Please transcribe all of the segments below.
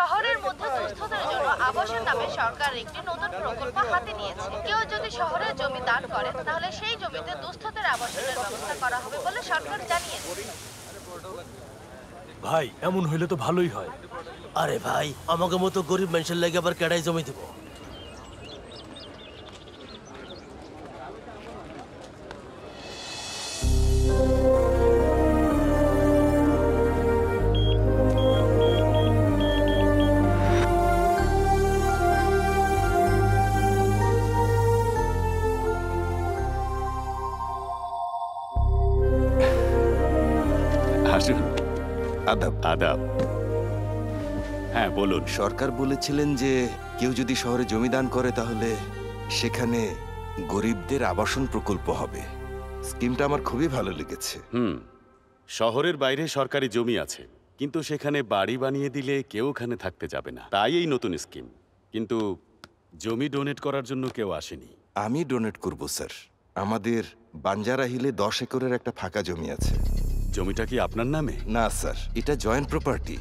শহরের মধ্যে দুস্থদের জন্য আবাসন নামে সরকার একটি নতুন প্রকল্প হাতে নিয়েছে। কেউ যদি শহরের জমি দান করে তাহলে সেই জমিতে দুস্থদের আবাসনের ব্যবস্থা করা হবে বলে সরকার জানিয়েছে। ভাই এমন হইলে তো ভালোই হয়। আরে ভাই, আমাকে মতো গরিব মানুষের লাগে আবার কেডাই জমি দিব? আদাব আদাব। হ্যাঁ বলুন। সরকার বলেছিলেন যে কেউ যদি শহরে জমি দান করে তাহলে সেখানে গরিবদের আবাসন প্রকল্প হবে। স্কিমটা আমার খুবই ভালো লেগেছে। শহরের বাইরে সরকারি জমি আছে, কিন্তু সেখানে বাড়ি বানিয়ে দিলে কেউ ওখানে থাকতে যাবে না, তাই এই নতুন স্কিম। কিন্তু জমি ডোনেট করার জন্য কেউ আসেনি। আমি ডোনেট করব স্যার। আমাদের বাঞ্জারা হিলে 10 একরের একটা ফাঁকা জমি আছে। জমিটা কি আপনার নামে? না স্যার, এটা জয়েন্ট প্রপার্টি।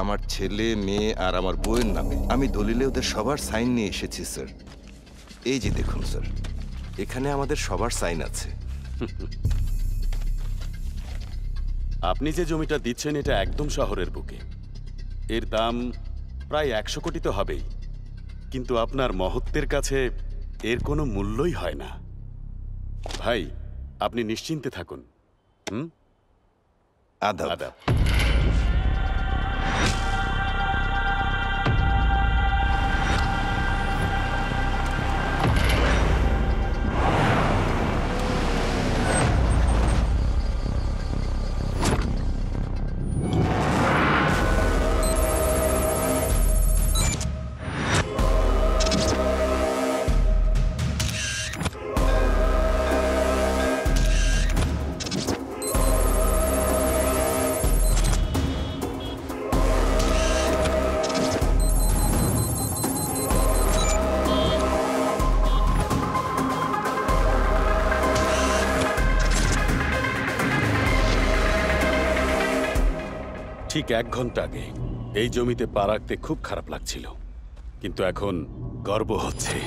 আমার ছেলে, মেয়ে আর আমার বউয়ের নামে। আমি দলিলে ওদের সবার সাইন নিয়ে এসেছি স্যার। এই যে দেখুন স্যার, এখানে আমাদের সবার সাইন আছে। আপনি যে জমিটা দিচ্ছেন এটা একদম শহরের বুকে। এর দাম প্রায় 100 কোটি তো হবেই, কিন্তু আপনার মহত্বের কাছে এর কোনো মূল্যই হয় না। ভাই, আপনি নিশ্চিন্তে থাকুন। আদাব আদাব। ঠিক 1 ঘন্টা আগে এই জমিতে পা রাখতে খুব খারাপ লাগছিল, কিন্তু এখন গর্ব হচ্ছে।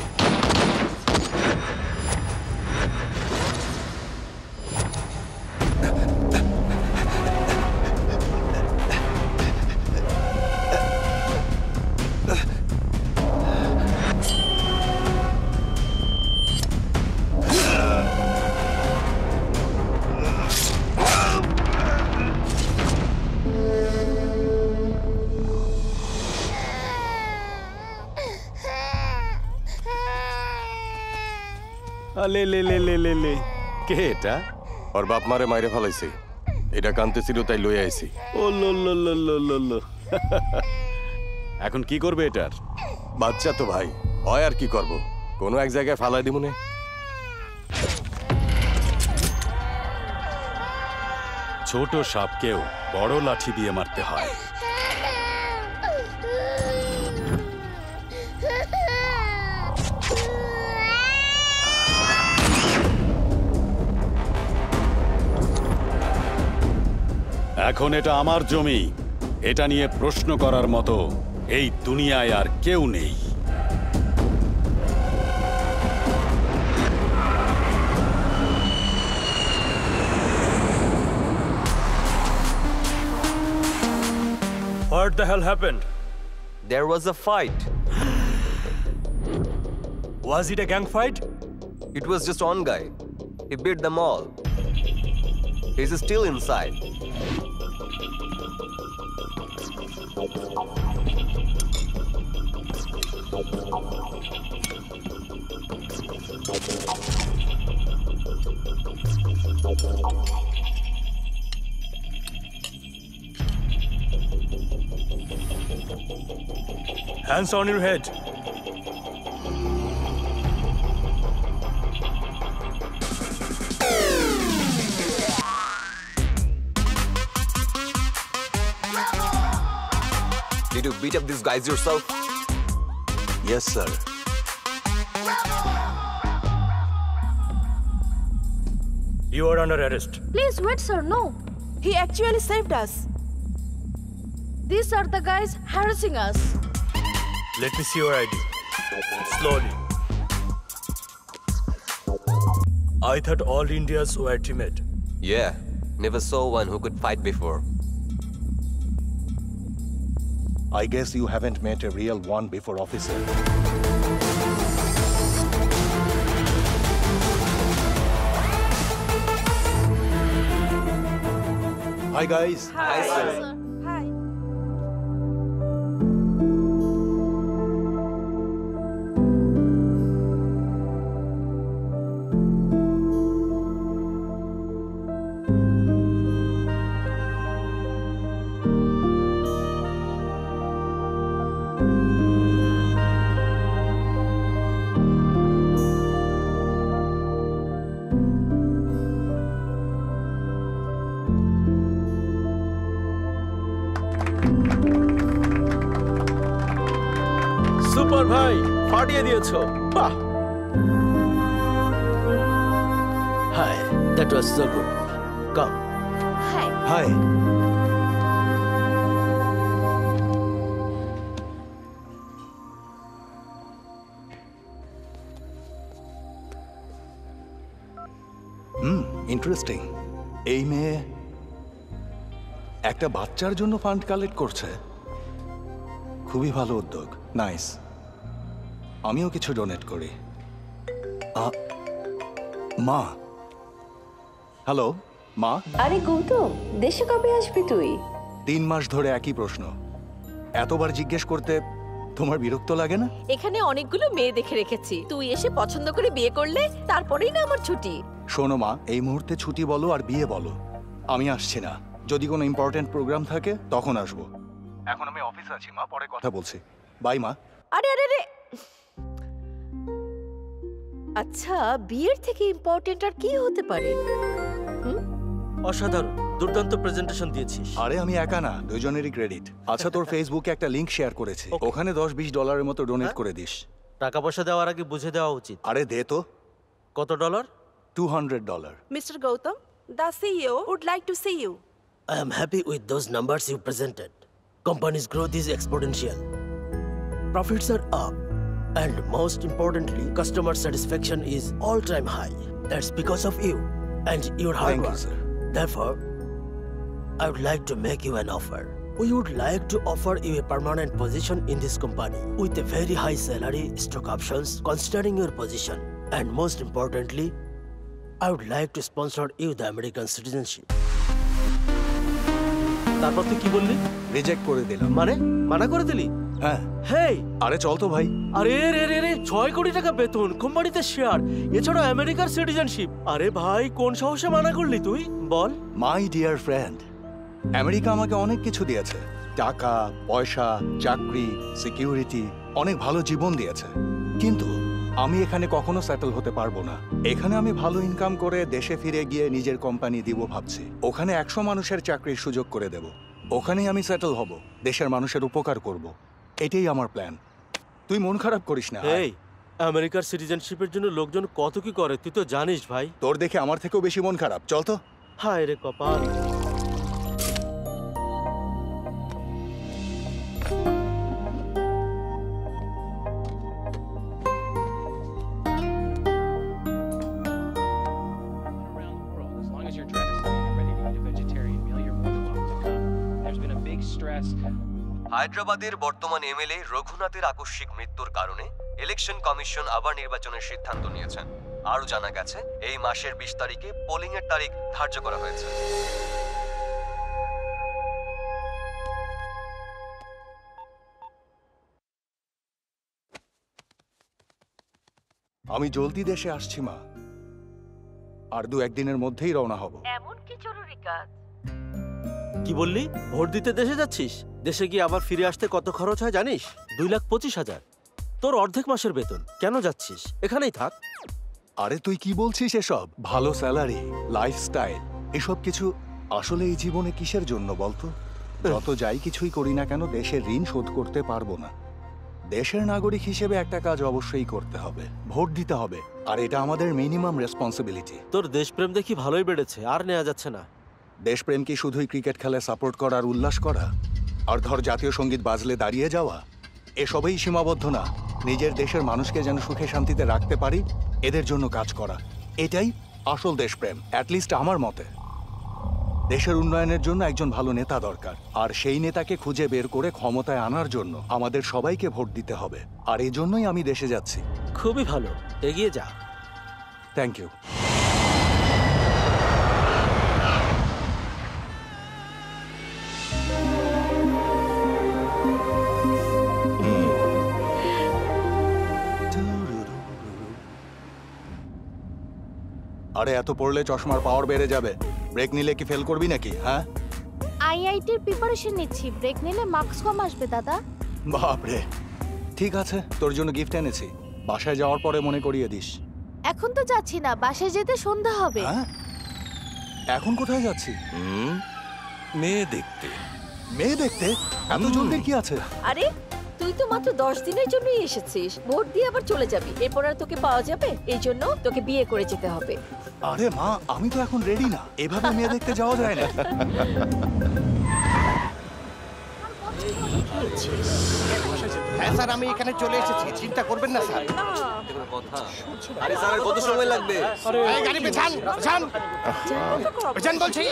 লে লে লে লে লে লে, কে এটা? ওর বাপ মারে মাইরে ফেলাইছে, এটা কানতেছিল তাই লই আইছি। ও লো লো লো লো লো লো। এখন কি করবে এটার? বাচ্চা তো ভাই, হয় আর কি করব, কোনো এক জায়গায় ফালাই দিব না। ছোট সাপকেও বড় লাঠি দিয়ে মারতে হয়। এখন এটা আমার জমি, এটা নিয়ে প্রশ্ন করার মতো এই দুনিয়ায় আর কেউ নেই। What the hell happened? There was a fight. Was it a gang fight? It was just one guy. He beat them all. He's still inside. Hands on your head. Did you beat up these guys yourself? Yes, sir. You are under arrest. Please wait, sir. No. He actually saved us. These are the guys harassing us. Let me see your ID. Slowly. I thought all Indians were timid. Yeah, never saw one who could fight before. I guess you haven't met a real one before, officer. Hi guys. Hi, sir. Hi. Super ভাই, ফাটিয়ে দিয়েছো। বাহ! Hi, that was so good. Come. Hi. Hi. Interesting. এই মেয়ে একটা বাচ্চার জন্য fund collect করছে। খুবই ভালো উদ্যোগ, নাইস। আমিও কিছু ডোনেট করি। মা, হ্যালো মা। আরে গৌতম, দেশে কবে আসবি তুই? 3 মাস ধরে একই প্রশ্ন। এতবার জিজ্ঞেস করতে তোমার বিরক্ত লাগে না? এখানে অনেকগুলো মেয়ে দেখে রেখেছি, তুই এসে পছন্দ করে বিয়ে করলে তারপরেই না আমার ছুটি। শোনো মা, এই মুহূর্তে ছুটি বলো আর বিয়ে বলো, আমি আসছি না। যদি কোনো ইম্পর্টেন্ট প্রোগ্রাম থাকে তখন আসবো। এখন আমি অফিসে আছি মা, পরে কথা বলছি। বাই মা। আরে আরে আরে, আচ্ছা বিয়ের থেকে ইম্পর্টেন্ট আর কি হতে পারে? অসাধারণ, দুর্দান্ত প্রেজেন্টেশন দিয়েছিস। আরে আমি একা না, দুজনেরই ক্রেডিট। আচ্ছা, তোর ফেসবুকে একটা লিংক শেয়ার করেছি, ওখানে 10-20 ডলারের মতো ডোনেট করে দিস। টাকা পয়সা দেওয়ার আগে বুঝে দেওয়া উচিত। আরে দে তো। কত dollar? $200. Mr. Gautam, the CEO would like to see you. I am happy with those numbers you presented. Company's growth is exponential. Profits are up. And most importantly, customer satisfaction is all-time high. That's because of you and your hard Thank you, work. sir. Therefore, I would like to make you an offer. We would like to offer you a permanent position in this company with a very high salary, stock options, considering your position. And most importantly, I would like to sponsor you the American citizenship. তারপর তুই কি বললি? Reject করে দিলাম। মানে মানা করে দিলি? হ্যাঁ। হেই, আরে চল তো ভাই। আরে রে রে রে 6 কোটি টাকা বেতন, কোম্পানিতে শেয়ার, এছাড়া আমেরিকার সিটিজেনশিপ। আরে ভাই, কোন সাহসে মানা করলি তুই? বল। মাই ডিয়ার ফ্রেন্ড, আমেরিকা আমাকে অনেক কিছু দিয়েছে। টাকা, পয়সা, চাকরি, সিকিউরিটি, অনেক ভালো জীবন দিয়েছে। কিন্তু আমি এখানে কখনো সেটেল হতে পারবো না। এখানে আমি ভালো ইনকাম করে দেশে ফিরে গিয়ে নিজের কোম্পানি দিব ভাবছি। ওখানে 100 মানুষের চাকরির সুযোগ করে দেব। ওখানেই আমি সেটেল হব, দেশের মানুষের উপকার করব। এটাই আমার প্ল্যান। তুই মন খারাপ করিস না। এই আমেরিকার সিটিজেনশিপের জন্য লোকজন কত কি করে তুই তো জানিস ভাই। তোর দেখে আমার থেকেও বেশি মন খারাপ। চল তো। হায় রে কপাল। হায়দ্রাবাদের বর্তমান এমএলএ রঘুনাথের আকস্মিক মৃত্যুর কারণে ইলেকশন কমিশন আবার নির্বাচনের সিদ্ধান্ত নিয়েছেন। আরও জানা গেছে, এই মাসের 20 তারিখে পোলিং এর তারিখ ধার্য করা হয়েছে। আমি জলদি দেশে আসছি মা, আর 2-1 দিনের মধ্যেই রওনা হব। এমন কি জরুরি কাজ? কি বললি? ভোট দিতে দেশে যাচ্ছিস? দেশে গিয়ে আবার ফিরে আসতে কত খরচ হয় জানিস? 2,25,000। তোর অর্ধেক মাসের বেতন। কেন যাচ্ছিস? এখানেই থাক। আরে তুই কি বলছিস এসব? ভালো স্যালারি, লাইফস্টাইল, এসব কিছু আসলে এই জীবনে কিসের জন্য বলতো? যত যাই কিছুই করি না কেন, দেশের ঋণ শোধ করতে পারবো না। দেশের নাগরিক হিসেবে একটা কাজ অবশ্যই করতে হবে, ভোট দিতে হবে, আর এটা আমাদের মিনিমাম রেসপন্সিবিলিটি। তোর দেশপ্রেম দেখি ভালোই বেড়েছে, আর নেওয়া যাচ্ছে না। দেশপ্রেম কি শুধুই ক্রিকেট খেলায় সাপোর্ট করা আর উল্লাস করা? আর ধর জাতীয় সঙ্গীত বাজলে দাঁড়িয়ে যাওয়া, এসবেই সীমাবদ্ধ না। নিজের দেশের মানুষকে যেন সুখে শান্তিতে রাখতে পারি, এদের জন্য কাজ করা, এটাই আসল দেশপ্রেম, অ্যাটলিস্ট আমার মতে। দেশের উন্নয়নের জন্য একজন ভালো নেতা দরকার, আর সেই নেতাকে খুঁজে বের করে ক্ষমতায় আনার জন্য আমাদের সবাইকে ভোট দিতে হবে। আর এই জন্যই আমি দেশে যাচ্ছি। খুবই ভালো, এগিয়ে যা। Thank you. আরে এত পড়লে চশমার পাওয়ার বেড়ে যাবে। ব্রেক নিলে কি ফেল করবি নাকি? হ্যাঁ, আইআইটির প্রিপারেশন নিচ্ছি, ব্রেক নিলে মার্কস কম আসবে দাদা। বাপরে। ঠিক আছে, তোর জন্য গিফট এনেছি, বাসায় যাওয়ার পরে মনে করিয়ে দিস। এখন তো যাচ্ছি না, বাসায় যেতে সন্ধ্যা হবে। হ্যাঁ, এখন কোথায় যাচ্ছি? মেয়ে দেখতে। মেয়ে দেখতে? এত জলদি কি আছে? আরে তুই তো মাত্র 10 দিনের জন্যই এসেছিস, ভোট দিয়ে আবার চলে যাবি, এরপর আর তোকে পাওয়া যাবে? এই জন্য তোকে বিয়ে করে যেতে হবে। আরে মা, আমি তো এখন রেডি না, এভাবে মেয়ে দেখতে যাওয়া যায় না। হ্যাঁ স্যার, আমি এখানে চলে এসেছি, চিন্তা করবেন না স্যার। আরে স্যার, কত সময় লাগবে? এই গাড়ি পেছান, পেছান, পেছান বলছি।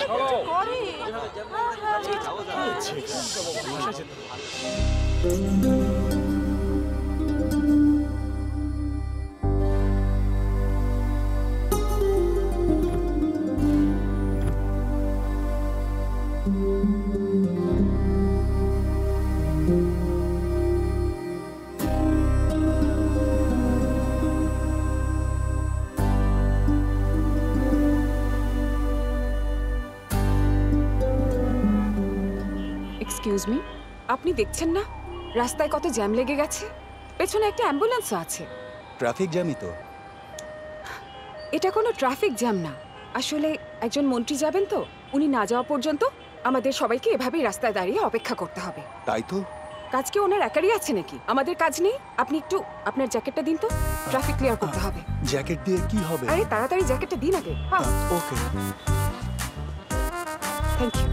এক্সকিউজ মি, আপনি দেখছেন না রাস্তায় কত জ্যাম লেগে গেছে? পেছনে একটা অ্যাম্বুলেন্সও আছে। ট্রাফিক জ্যামই তো। এটা কোনো ট্রাফিক জ্যাম না, আসলে একজন মন্ত্রী যাবেন তো, উনি না যাওয়া পর্যন্ত আমাদের সবাইকে এভাবেই রাস্তায় দাঁড়িয়ে অপেক্ষা করতে হবে। তাই তো। কাজ কি ওনার একারই আছে নাকি? আমাদের কাজ নেই? আপনি একটু আপনার জ্যাকেটটা দিন তো, ট্রাফিক ক্লিয়ার করতে হবে। জ্যাকেট দিয়ে কি হবে? আরে তাড়াতাড়ি জ্যাকেটটা দিন আগে। হ্যাঁ, ওকে, থ্যাংক ইউ।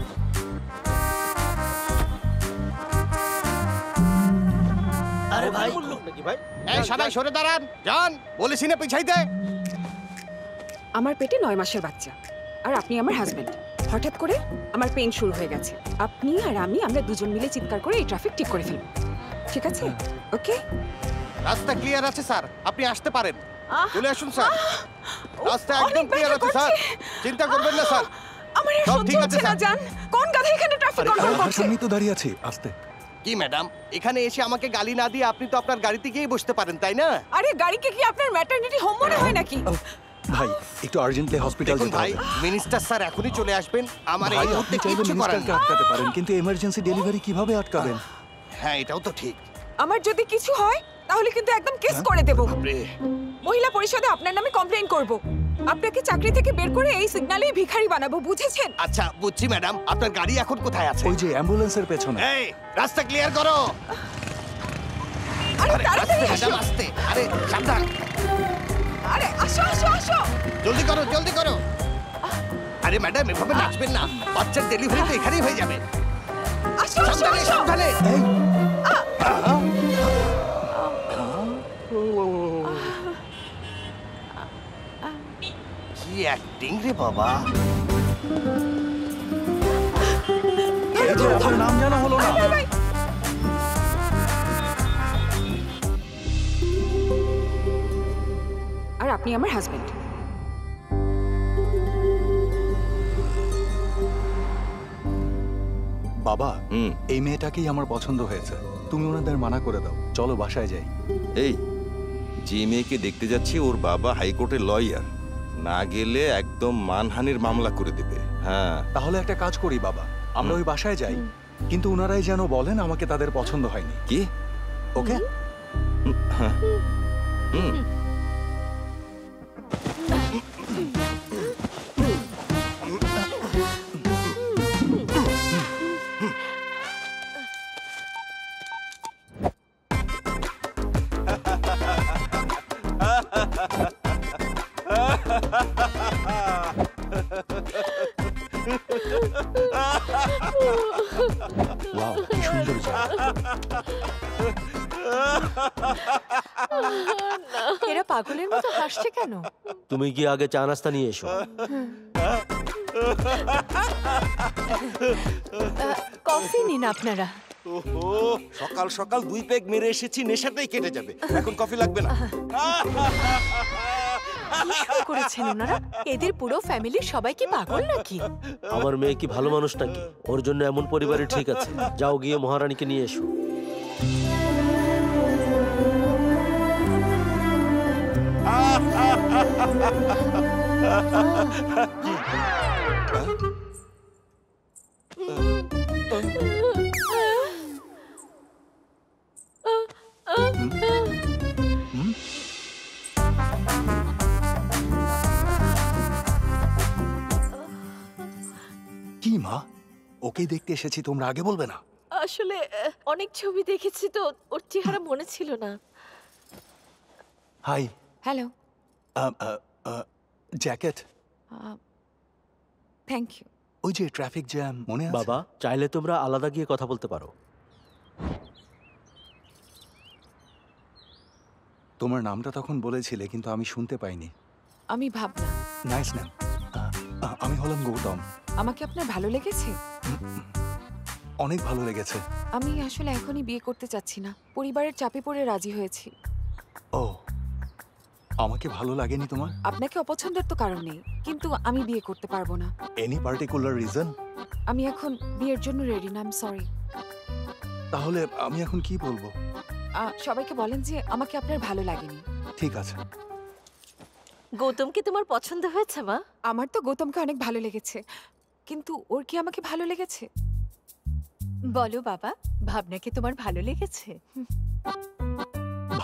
আরে ভাই, এই সবাই সরে দাঁড়ান, যান, বলেছি না পিছাইতে। আমার পেটে 9 মাসের বাচ্চা, আর আপনি আমার হাজবেন্ড। হঠাৎ করে আমার পেন শুরু হয়ে গেছে, আপনি আর আমরা দুজন মিলে চিৎকার করে এই ট্রাফিক ঠিক করে ফেলব, ঠিক আছে? ওকে, রাস্তা ক্লিয়ার আছে স্যার, আপনি আসতে পারেন। চলে আসুন স্যার, রাস্তা একদম ক্লিয়ার আছে স্যার, চিন্তা করবেন না স্যার। আমার সব সহ্য ঠিক আছে হচ্ছে না, স্যার। জান কোন গাধা এখানে ট্রাফিক কন্ট্রোল করছে? সামনে তো দাঁড়িয়ে আছি, আস্তে। কি ম্যাডাম, এখানে এসে আমাকে গালি না দিয়ে আপনি তো আপনার গাড়িতে গিয়েই বসতে পারেন, তাই না? আরে গাড়িকে কি আপনার ম্যাটারনিটি হোম মনে হয় নাকি? ভাই, একটু আর্জেন্টলি হসপিটাল দেখুন যেতে ভাই, হবে। মিনিস্টার স্যার এখনই চলে আসবেন, আমার এই ভাই, মুহূর্তে আপনি চাইলে কিচ্ছু করার মিনিস্টারকে নেই। আটকাতে পারেন, কিন্তু এমার্জেন্সি ডেলিভারি কিভাবে আটকাবেন? হ্যাঁ, এটাও তো ঠিক। আমার যদি কিছু হয় তাহলে কিন্তু একদম কেস করে দেব। বাপরে। মহিলা পরিষদে আপনার নামে কমপ্লেইন করব, আপনাকে চাকরি থেকে বের করে এই সিগন্যালেই ভিখারি বানাবো, বুঝেছেন? আচ্ছা বুঝছি ম্যাডাম, আপনার গাড়ি এখন কোথায় আছে? ওই যে অ্যাম্বুলেন্সের পেছনে। এই রাস্তা ক্লিয়ার করো। আরে আরে, তাড়াতাড়ি আস্তে আসো। ম্যাডাম, আস্তে। আরে সাবধান, আরে আসো আসো আসো, জলদি করো, জলদি করো। আরে ম্যাডাম, এভাবে নাচবেন না, বাচ্চার ডেলিভারি তো এখানেই হয়ে যাবে। আসো আসো সাবধানে, আসো। সাবধানে। কি অ্যাক্টিং রে বাবা। এই যে আপনার নাম জানা হলো না। ভাই, ভাই। আর আপনি আমার হাজবেন্ড। বাবা, এই মেয়েটাকেই আমার পছন্দ হয়েছে, তুমি ওনাদের মানা করে দাও, চলো বাসায় যাই। এই যে মেয়েকে দেখতে যাচ্ছি ওর বাবা হাইকোর্টের লয়ার, না গেলে একদম মানহানির মামলা করে দেবে। হ্যাঁ, তাহলে একটা কাজ করি বাবা, আমরা ওই বাসায় যাই, কিন্তু ওনারাই যেন বলেন আমাকে তাদের পছন্দ হয়নি। কি? ওকে? হ্যাঁ। ওয়াও কি সুন্দর জায়গা। এরা পাগলের মতো হাসছে কেন? তুমি গিয়ে আগে চা নাস্তা নিয়ে এসো। কফি নিন আপনারা। ওহো, সকাল সকাল 2 পেগ মেরে এসেছি, নেশাটাই কেটে যাবে। এখন কফি লাগবে না। কি শুরু করেছেন ওনারা? এদের পুরো ফ্যামিলির সবাই কি পাগল নাকি? আমার মেয়ে কি ভালো মানুষ নাকি? ওর জন্য এমন পরিবারে ঠিক আছে। যাও গিয়ে মহারানীকে নিয়ে এসো। কি মা, ওকে দেখতে এসেছি, তোমরা আগে বলবে না? আসলে অনেক ছবি দেখেছি তো ওর চেহারা মনে ছিল না। Hi. Hello. Jacket. Thank you. ওই যে ট্রাফিক জ্যাম মনে আছে? বাবা, চাইলে তোমরা আলাদা গিয়ে কথা বলতে পারো। তোমার নামটা তখন বলেছিলে কিন্তু আমি শুনতে পাইনি। আমি ভাবনা। Nice name. আমি হলাম গৌতম। আমাকে আপনার ভালো লেগেছে? অনেক ভালো লেগেছে। আমি আসলে এখনই বিয়ে করতে চাচ্ছি না, পরিবারের চাপে পড়ে রাজি হয়েছি। ও, আমাকে ভালো লাগেনি তোমার? আপনাকে অপছন্দের তো কারণ নেই, কিন্তু আমি বিয়ে করতে পারবো না। Any particular reason? আমি এখন বিয়ের জন্য রেডি না, আই এম সরি। তাহলে আমি এখন কি বলবো? সবাইকে বলেন যে আমাকে আপনার ভালো লাগেনি। ঠিক আছে। গৌতমকে তোমার পছন্দ হয়েছে মা? আমার তো গৌতমকে অনেক ভালো লেগেছে, কিন্তু ওর কি আমাকে ভালো লেগেছে? বলো বাবা, ভাবনাকে তোমার ভালো লেগেছে?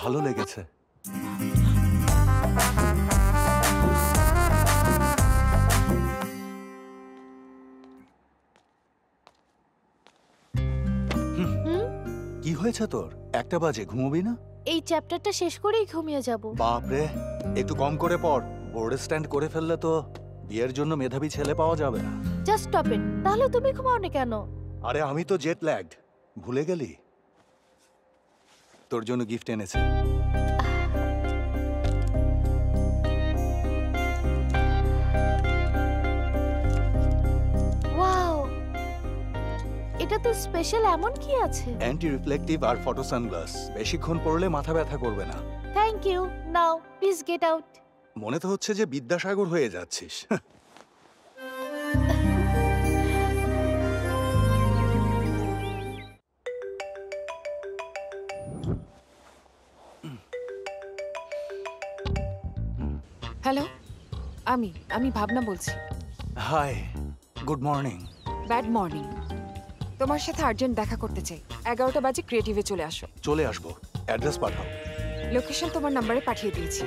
ভালো লেগেছে। কি হয়েছে তোর? 1টা বাজে, ঘুমোবি না? এই চ্যাপ্টারটা শেষ করেই ঘুমিয়ে যাব। বাপরে, একটু কম করে পড়। বোর্ড স্ট্যান্ড করে ফেললে তো বিয়ের জন্য মেধাবী ছেলে পাওয়া যাবে না। Just stop it. তাহলে তুমি ঘুমাও না কেন? আরে আমি তো জেট ল্যাগড, ভুলে গেলি? তোর জন্য গিফট এনেছি। ওয়াও, এটা তো স্পেশাল। এমন কি আছে? অ্যান্টি রিফ্লেকটিভ আর ফটো সানগ্লাস। বেশিক্ষণ পরলে মাথা ব্যথা করবে না। Thank you. Now please get out. মনে তো হচ্ছে যে বিদ্যাসাগর হয়ে যাচ্ছিস। হ্যালো, আমি ভাবনা বলছি। Hi, good morning. Bad morning. তোমার সাথে আর্জেন্ট দেখা করতে চাই। 11টা বাজে ক্রিয়েটিভে চলে আসো। চলে আসবো, অ্যাড্রেস পাঠাও। লোকেশন তোমার নাম্বারে পাঠিয়ে দিয়েছি।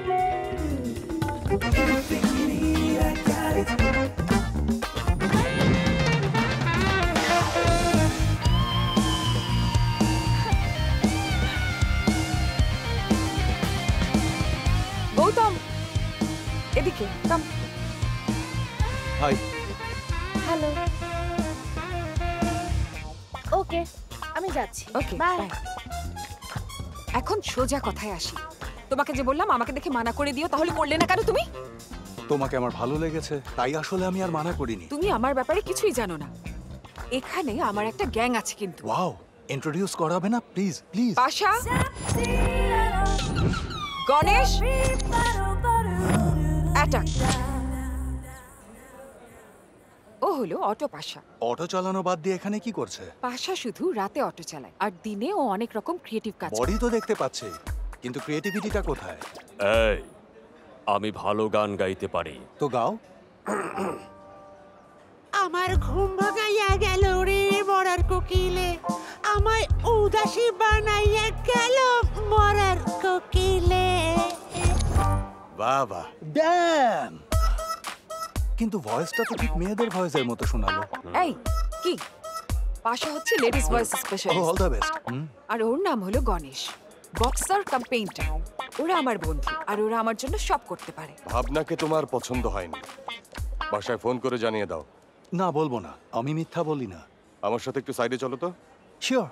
গৌতম, এদিকে কাম। হাই। হ্যালো। ওকে, আমি যাচ্ছি। ওকে, বাই। এখন সোজা কথায় আসি। তোমাকে যে বললাম আমাকে দেখে মানা করে দিও, তাহলে করলে না কেন তুমি? তোমাকে আমার ভালো লেগেছে, তাই আসলে আমি আর মানা করিনি। তুমি আমার ব্যাপারে কিছুই জানো না। এখানে আমার একটা গ্যাং আছে কিন্তু। ওয়াও, ইন্ট্রোডিউস করাবে না please? Please. Pasha, Ganesh, attack. ও হলো অটো পাশা। অটো চালানো বাদ দিয়ে এখানে কি করছে? পাশা শুধু রাতে অটো চালায়, আর দিনে ও অনেক রকম ক্রিয়েটিভ কাজ করে। বডি তো দেখতে পাচ্ছি, কিন্তু ক্রিয়েটিভিটিটা কোথায়? এই, আমি ভালো গান গাইতে পারি। তো গাও। আমার ঘুম ভাঙাইয়া গেল রে মরার কোকিলে, আমায় উদাসী বানাইয়া গেল মরার কোকিলে। বাবা, ড্যাম! কিন্তু ভয়েসটা তো ঠিক মেয়েদের ভয়েসের মতো শোনালো। এই কি? পাশা হচ্ছে ladies voice specialist. All the best. আর ওর নাম হলো গণেশ, বক্সার কাম পেইন্টার। ওরা আমার বন্ধু, আর ওরা আমার জন্য সব করতে পারে। ভাবনাকে তোমার পছন্দ হয়নি, বাসায় ফোন করে জানিয়ে দাও। না, বলবো না, আমি মিথ্যা বলি না। আমার সাথে একটু সাইডে চলো তো। শিওর।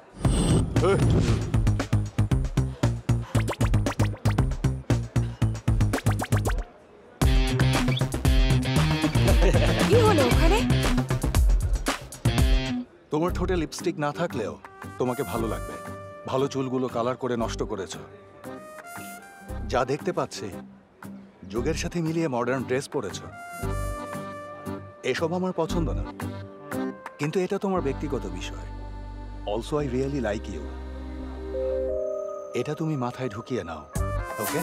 কি হলো ওখানে? তোমার ঠোঁটে লিপস্টিক না থাকলেও তোমাকে ভালো লাগবে। ভালো চুলগুলো কালার করে নষ্ট করেছো। যা দেখতে পাচ্ছি যুগের সাথে মিলিয়ে মডার্ন ড্রেস পরেছো। এসব আমার পছন্দ না, কিন্তু এটা তোমার ব্যক্তিগত বিষয়। Also I really like you. এটা তুমি মাথায় ঢুকিয়ে নাও, okay?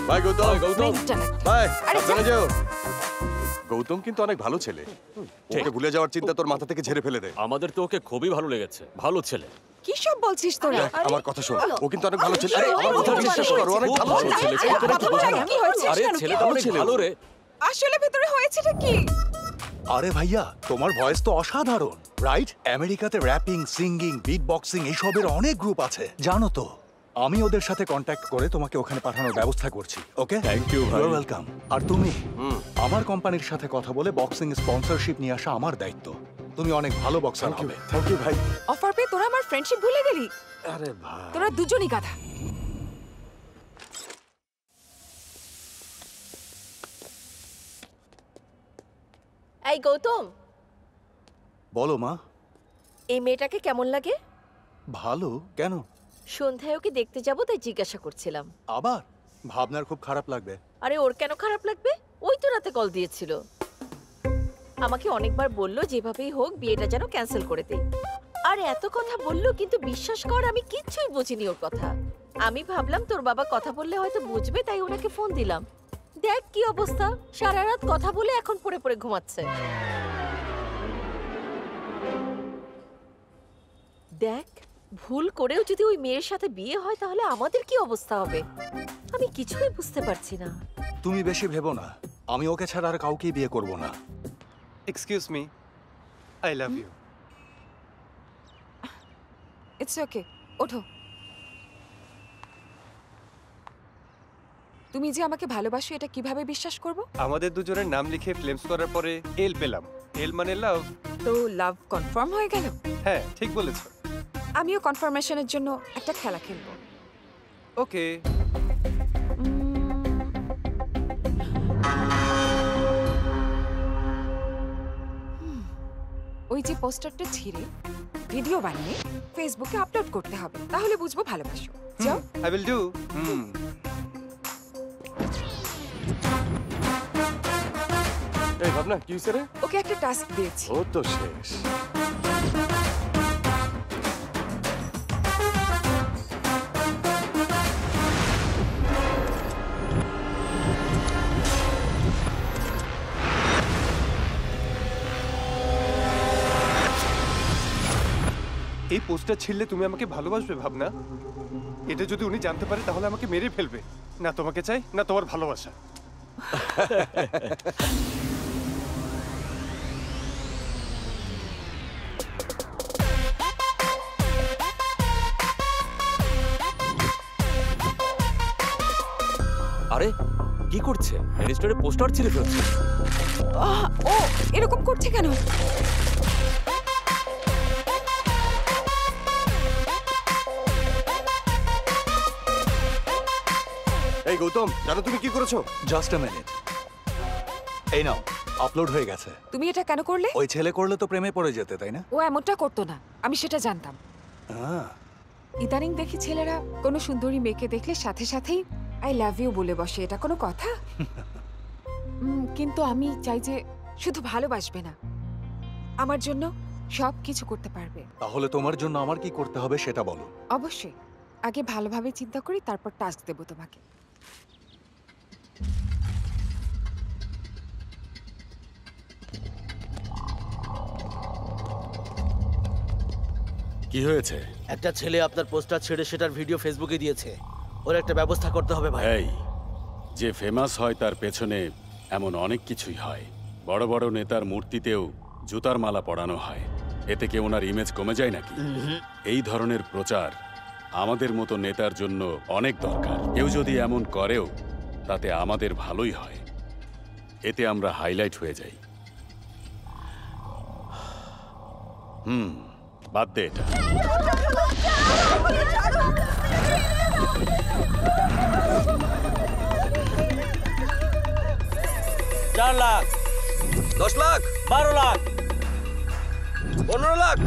Bye Gautam. Gautam bye, আরে সাবধানে যেও। গৌতম কিন্তু অনেক ভালো ছেলে। ওকে ভুলে যাওয়ার চিন্তা তোর মাথা থেকে ঝেড়ে ফেলে দে। আমাদের তো ওকে খুবই ভালো লেগেছে, ভালো ছেলে। কি সব বলছিস তোরা? দেখ, আমার কথা শোন। ও কিন্তু অনেক ভালো ছেলে। আমার কথা বিশ্বাস করো, অনেক ভালো ছেলে। কি হয়েছে? আরে ছেলেটা অনেক ভালো রে। আসলে ভেতরে হয়েছেটা কি? আরে ভাইয়া, তোমার ভয়েস তো অসাধারণ, রাইট? আমেরিকাতে র্যাপিং, সিঙ্গিং, বিট বক্সিং এইসবের অনেক গ্রুপ আছে, জানো তো? আমি ওদের সাথে কন্ট্যাক্ট করে তোমাকে ওখানে পাঠানোর ব্যবস্থা করছি, ওকে? থ্যাংক ইউ ভাই। Your welcome. আর তুমি আমার কোম্পানির সাথে কথা বলে বক্সিং স্পন্সরশিপ নিয়ে আসা আমার দায়িত্ব। তুমি অনেক ভালো বক্সার হবে। থ্যাংক ইউ ভাই। অফার পেয়ে তোরা আমার ফ্রেন্ডশিপ ভুলে গেলি? আরে ভাই, তোরা দুজনই গাধা। এই গৌতম, বলো মা। এই মেয়েটাকে কেমন লাগে? ভালো। কেন? সন্ধ্যায় ওকে দেখতে যাবো তাই জিজ্ঞাসা করছিলাম। আবার? ভাবনার খুব খারাপ লাগবে। আরে ওর কেন খারাপ লাগবে? ওই তো রাতে কল দিয়েছিল। আমাকে অনেকবার বললো যেভাবেই হোক বিয়েটা যেন ক্যান্সেল করে দেই। আর এত কথা বললো, কিন্তু বিশ্বাস কর আমি কিচ্ছুই বুঝিনি ওর কথা। আমি ভাবলাম তোর বাবা কথা বললে হয়তো বুঝবে, তাই ওনাকে ফোন দিলাম। দেখ কি অবস্থা, সারা রাত কথা বলে এখন পড়ে পড়ে ঘুমাচ্ছে। দেখ, ভুল করেও যদি ওই মেয়ের সাথে বিয়ে হয় তাহলে আমাদের কি অবস্থা হবে আমি কিছুই বুঝতে পারছি না। তুমি বেশি ভেবো না, আমি ওকে ছাড়া আর কাউকেই বিয়ে করব না। Excuse me, I love you. It's okay, ওঠো। তুমি যে আমাকে ভালোবাসো এটা কিভাবে বিশ্বাস করব? আমাদের দুজনের নাম লিখে ফ্লেমস করার পরে এল পেলাম। এল মানে লাভ। তো লাভ কনফার্ম হয়ে গেল? হ্যাঁ, ঠিক বলেছো। আমিও কনফার্মেশনের জন্য একটা খেলা খেলবো। ওকে। ওই যে পোস্টারটা ছিঁড়ে ভিডিও বানিয়ে ফেসবুকে আপলোড করতে হবে, তাহলে বুঝবো ভালোবাসো। যাও। I will do. এই ভাবনা কি হইছে রে? ওকে একটা টাস্ক দিয়েছি। ও তো শেষ। এই পোস্টার ছিড়লে তুমি আমাকে ভালোবাসবে ভাবনা? এটা যদি উনি জানতে পারে তাহলে আমাকে মেরে ফেলবে। না তোমাকে চাই, না তোমার ভালোবাসা। আরে কি করছে? রেজিস্টারে পোস্টার ছিঁড়ে ফেলছে। ও এরকম করছে কেন? এই গৌতম, জানো তুমি কি করেছো? Just a minute. এই নাও, আপলোড হয়ে গেছে। তুমি এটা কেন করলে? ওই ছেলে করলে তো প্রেমে পড়ে যেতে, তাই না? ও এমনটা করতো না, আমি সেটা জানতাম। ইদানিং দেখি ছেলেরা কোনো সুন্দরী মেয়েকে দেখলে সাথে সাথেই আই লাভ ইউ বলে বসে। এটা কোনো কথা? কিন্তু আমি চাই যে শুধু ভালোবাসবে না, আমার জন্য সব কিছু করতে পারবে। তাহলে তোমার জন্য আমার কি করতে হবে সেটা বলো। অবশ্যই, আগে ভালোভাবে চিন্তা করি, তারপর টাস্ক দেব তোমাকে। কি হয়েছে? একটা ছেলে আপনার পোস্টার ছেড়ে সেটার ভিডিও ফেসবুকে দিয়েছে। ওর একটা ব্যবস্থা করতে হবে ভাই। এই যে ফেমাস হয় তার পেছনে এমন অনেক কিছুই হয়। বড় বড় নেতার মূর্তিতেও জুতার মালা পরানো হয়। এতে কি ওনার ইমেজ কমে যায় নাকি? এই ধরনের প্রচার আমাদের মতো নেতার জন্য অনেক দরকার। কেউ যদি এমন করেও তাতে আমাদের ভালোই হয়, এতে আমরা হাইলাইট হয়ে যাই। বাদ দে এটা। 4 লাখ, 10 লাখ, 12 লাখ, 15 লাখ।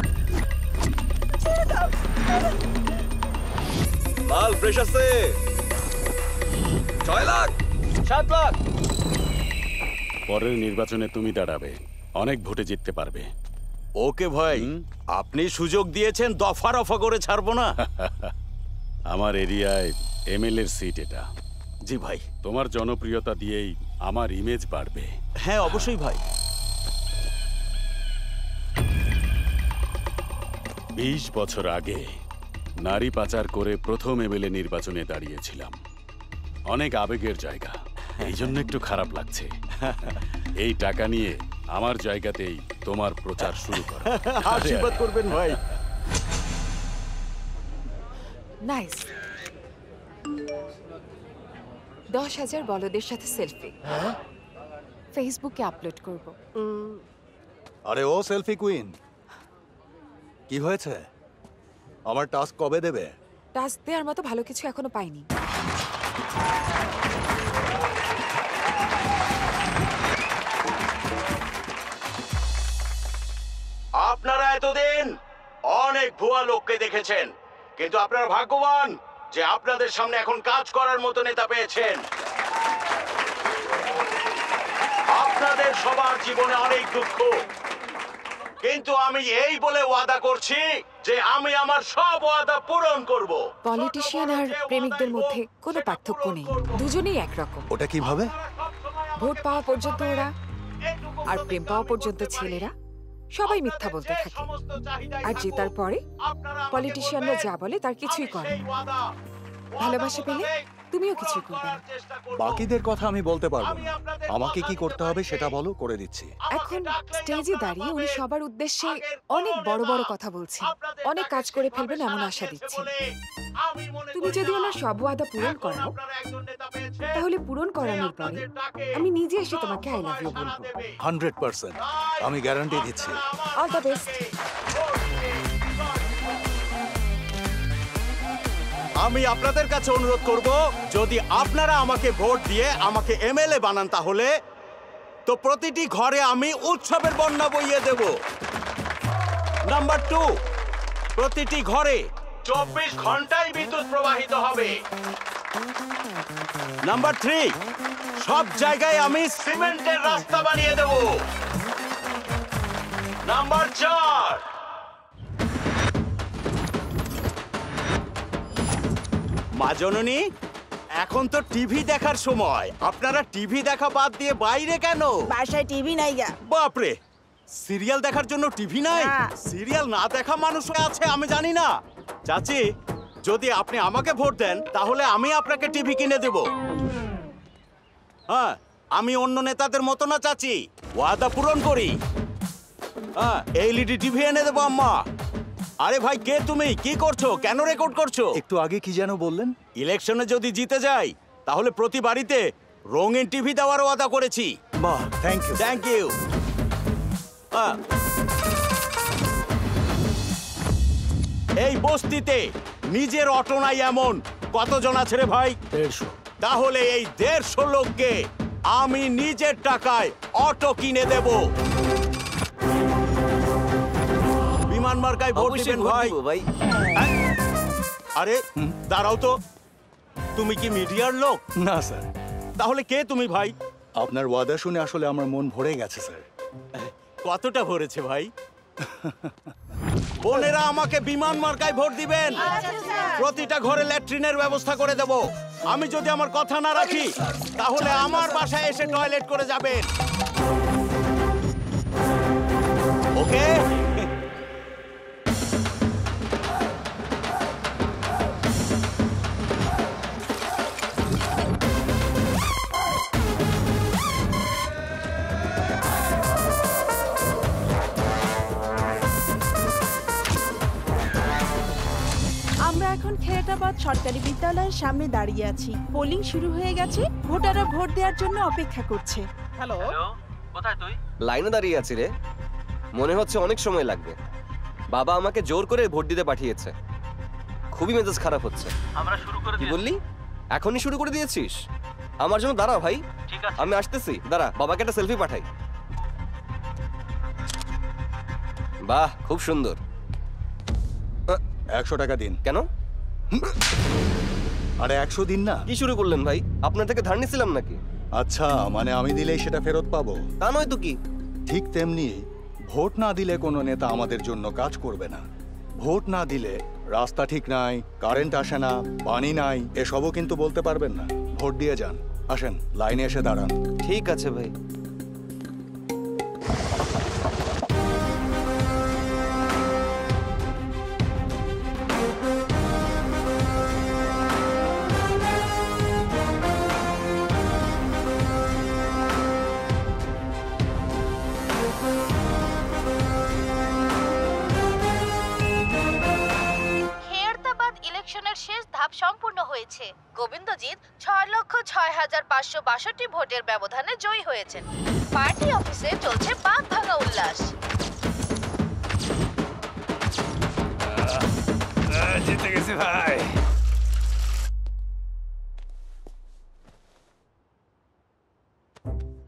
মাল ফ্রেশ আছে। 6 লাখ, 7 লাখ। পরের নির্বাচনে তুমি দাঁড়াবে, অনেক ভোটে জিততে পারবে। ওকে ভাই, আপনি সুযোগ দিয়েছেন, দফা রফা করে ছাড়বো না। আমার এরিয়ায় এমএলএর সিট এটা। জি ভাই। তোমার জনপ্রিয়তা দিয়েই আমার ইমেজ বাড়বে। হ্যাঁ অবশ্যই ভাই। 20 বছর আগে নারী পাচার করে প্রথম এমএলএ নির্বাচনে দাঁড়িয়েছিলাম। অনেক আবেগের জায়গা, এই জন্য একটু খারাপ লাগছে। এই টাকা নিয়ে আমার জায়গাতেই তোমার প্রচার শুরু করো। আশীর্বাদ করবেন ভাই। নাইস। 10,000 বলদের সাথে সেলফি ফেসবুকে আপলোড করব। আরে ও সেলফি কুইন, কি হয়েছে? আমার টাস্ক কবে দেবে? টাস্ক দেওয়ার মতো ভালো কিছু এখনো পাইনি। আপনারা এতদিন অনেক ভুয়া লোককে দেখেছেন, কিন্তু আপনারা ভাগ্যবান যে আপনাদের সামনে এখন কাজ করার মতো নেতা পেয়েছেন। আপনাদের সবার জীবনে অনেক দুঃখ, কিন্তু আমি এই বলে ওয়াদা করছি যে আমি আমার সব ওয়াদা পূরণ করব। পলিটিশিয়ান আর প্রেমিকদের মধ্যে কোনো পার্থক্য নেই, দুজনেই একরকম। ওটা কিভাবে? ভোট পাওয়া পর্যন্ত ওরা, আর প্রেম পাওয়া পর্যন্ত ছেলেরা সবাই মিথ্যা বলতে থাকে। আর জেতার পরে পলিটিশিয়ানরা যা বলে তার কিছুই করে না। ভালোবাসা পেলে তুমিও কিছু করবে না। বাকিদের কথা আমি বলতে পারবো না, আমাকে কি করতে হবে সেটা বলো, করে দিচ্ছি। এখন স্টেজে দাঁড়িয়ে উনি সবার উদ্দেশ্যে অনেক বড় বড় কথা বলছেন, অনেক কাজ করে ফেলবেন এমন আশা দিচ্ছেন। তুমি যদি ওনার সব ওয়াদা পূরণ করো, তাহলে পূরণ করানোর পরে আমি নিজে এসে তোমাকে আই লাভ ইউ বলবো। 100% আমি গ্যারান্টি দিচ্ছি। All the best. আমি আপনাদের কাছে অনুরোধ করব, যদি আপনারা আমাকে ভোট দিয়ে আমাকে এমএলএ বানান, তাহলে তো প্রতিটি ঘরে আমি উৎসবের বন্যা বইয়ে দেব। নাম্বার 2, প্রতিটি ঘরে 24 ঘন্টায় বিদ্যুৎ প্রবাহিত হবে। নাম্বার 3, সব জায়গায় আমি সিমেন্টের রাস্তা বানিয়ে দেব। নাম্বার 4, মা জননী, এখন তো টিভি দেখার সময়, আপনারা টিভি দেখা বাদ দিয়ে বাইরে কেন? বাসায় টিভি নাই গা। বাপরে, সিরিয়াল দেখার জন্য টিভি নাই? সিরিয়াল না দেখা মানুষ আছে আমি জানি না। চাচি, যদি আপনি আমাকে ভোট দেন তাহলে আমি আপনাকে টিভি কিনে দেব। হ্যাঁ, আমি অন্য নেতাদের মতো না চাচি, ওয়াদা পূরণ করি। হ্যাঁ, এলইডি টিভি এনে দেবো আম্মা। আরে ভাই, কে তুমি? কি করছো? কেন রেকর্ড করছো? একটু আগে কি যেন বললেন? ইলেকশনে যদি জিতে যাই তাহলে প্রতি বাড়িতে রঙিন টিভি দেওয়ার ওয়াদা করেছি। বাহ, থ্যাংক ইউ। Thank you. এই বস্তিতে নিজের অটো নাই এমন কতজন আছে রে ভাই? 150। তাহলে এই 150 লোককে আমি নিজের টাকায় অটো কিনে দেব। বিমান মার্কায় ভোট দিবেন ভাই। আরে দাঁড়াও তো, তুমি কি মিডিয়ার লোক? না স্যার। তাহলে কে তুমি ভাই? আপনার ওয়াদা শুনে আসলে আমার মন ভরে গেছে স্যার। কতটা ভরেছে ভাই? বোনেরা আমাকে বিমান মার্কায় ভোট দিবেন। প্রতিটা ঘরে ল্যাট্রিনের ব্যবস্থা করে দেব। আমি যদি আমার কথা না রাখি তাহলে আমার বাসায় এসে টয়লেট করে যাবেন। ওকে? আমরা এখন খেরাটাবাদ সরকারি বিদ্যালয়ের সামনে দাঁড়িয়ে আছি। পোলিং শুরু হয়ে গেছে, ভোটাররা ভোট দেওয়ার জন্য অপেক্ষা করছে। হ্যালো, কোথায় তুই? লাইনে দাঁড়িয়ে আছি রে, মনে হচ্ছে অনেক সময় লাগবে। বাবা আমাকে জোর করে ভোট দিতে পাঠিয়েছে। খুবই মেজাজ খারাপ হচ্ছে। আমরা শুরু করে কি বললি? এখনই শুরু করে দিয়েছিস? আমার জন্য দাঁড়াও ভাই, ঠিক আছে আমি আসতেছি। দাঁড়া, বাবাকে একটা সেলফি পাঠাই। বাহ, খুব সুন্দর। 100 টাকা দিন। কেন? আরে 100 দিন না। কি শুরু করলেন ভাই? আপনার থেকে ধার নিছিলাম নাকি? আচ্ছা, মানে আমি দিলেই সেটা ফেরত পাবো? তা নয় তো কি। ঠিক তেমনি ভোট না দিলে কোনো নেতা আমাদের জন্য কাজ করবে না। ভোট না দিলে রাস্তা ঠিক নাই, কারেন্ট আসে না, পানি নাই, এসবও কিন্তু বলতে পারবেন না। ভোট দিয়ে যান। আসেন, লাইনে এসে দাঁড়ান। ঠিক আছে ভাই। খেরতাবাদ ইলেকশনের শেষ ধাপ সম্পূর্ণ হয়েছে। গোবিন্দজিৎ 6,06,562 ভোটের ব্যবধানে জয়ী হয়েছেন। পার্টি অফিসে চলছে বাঁধ ভাঙা উল্লাস। জিতে গেছি ভাই।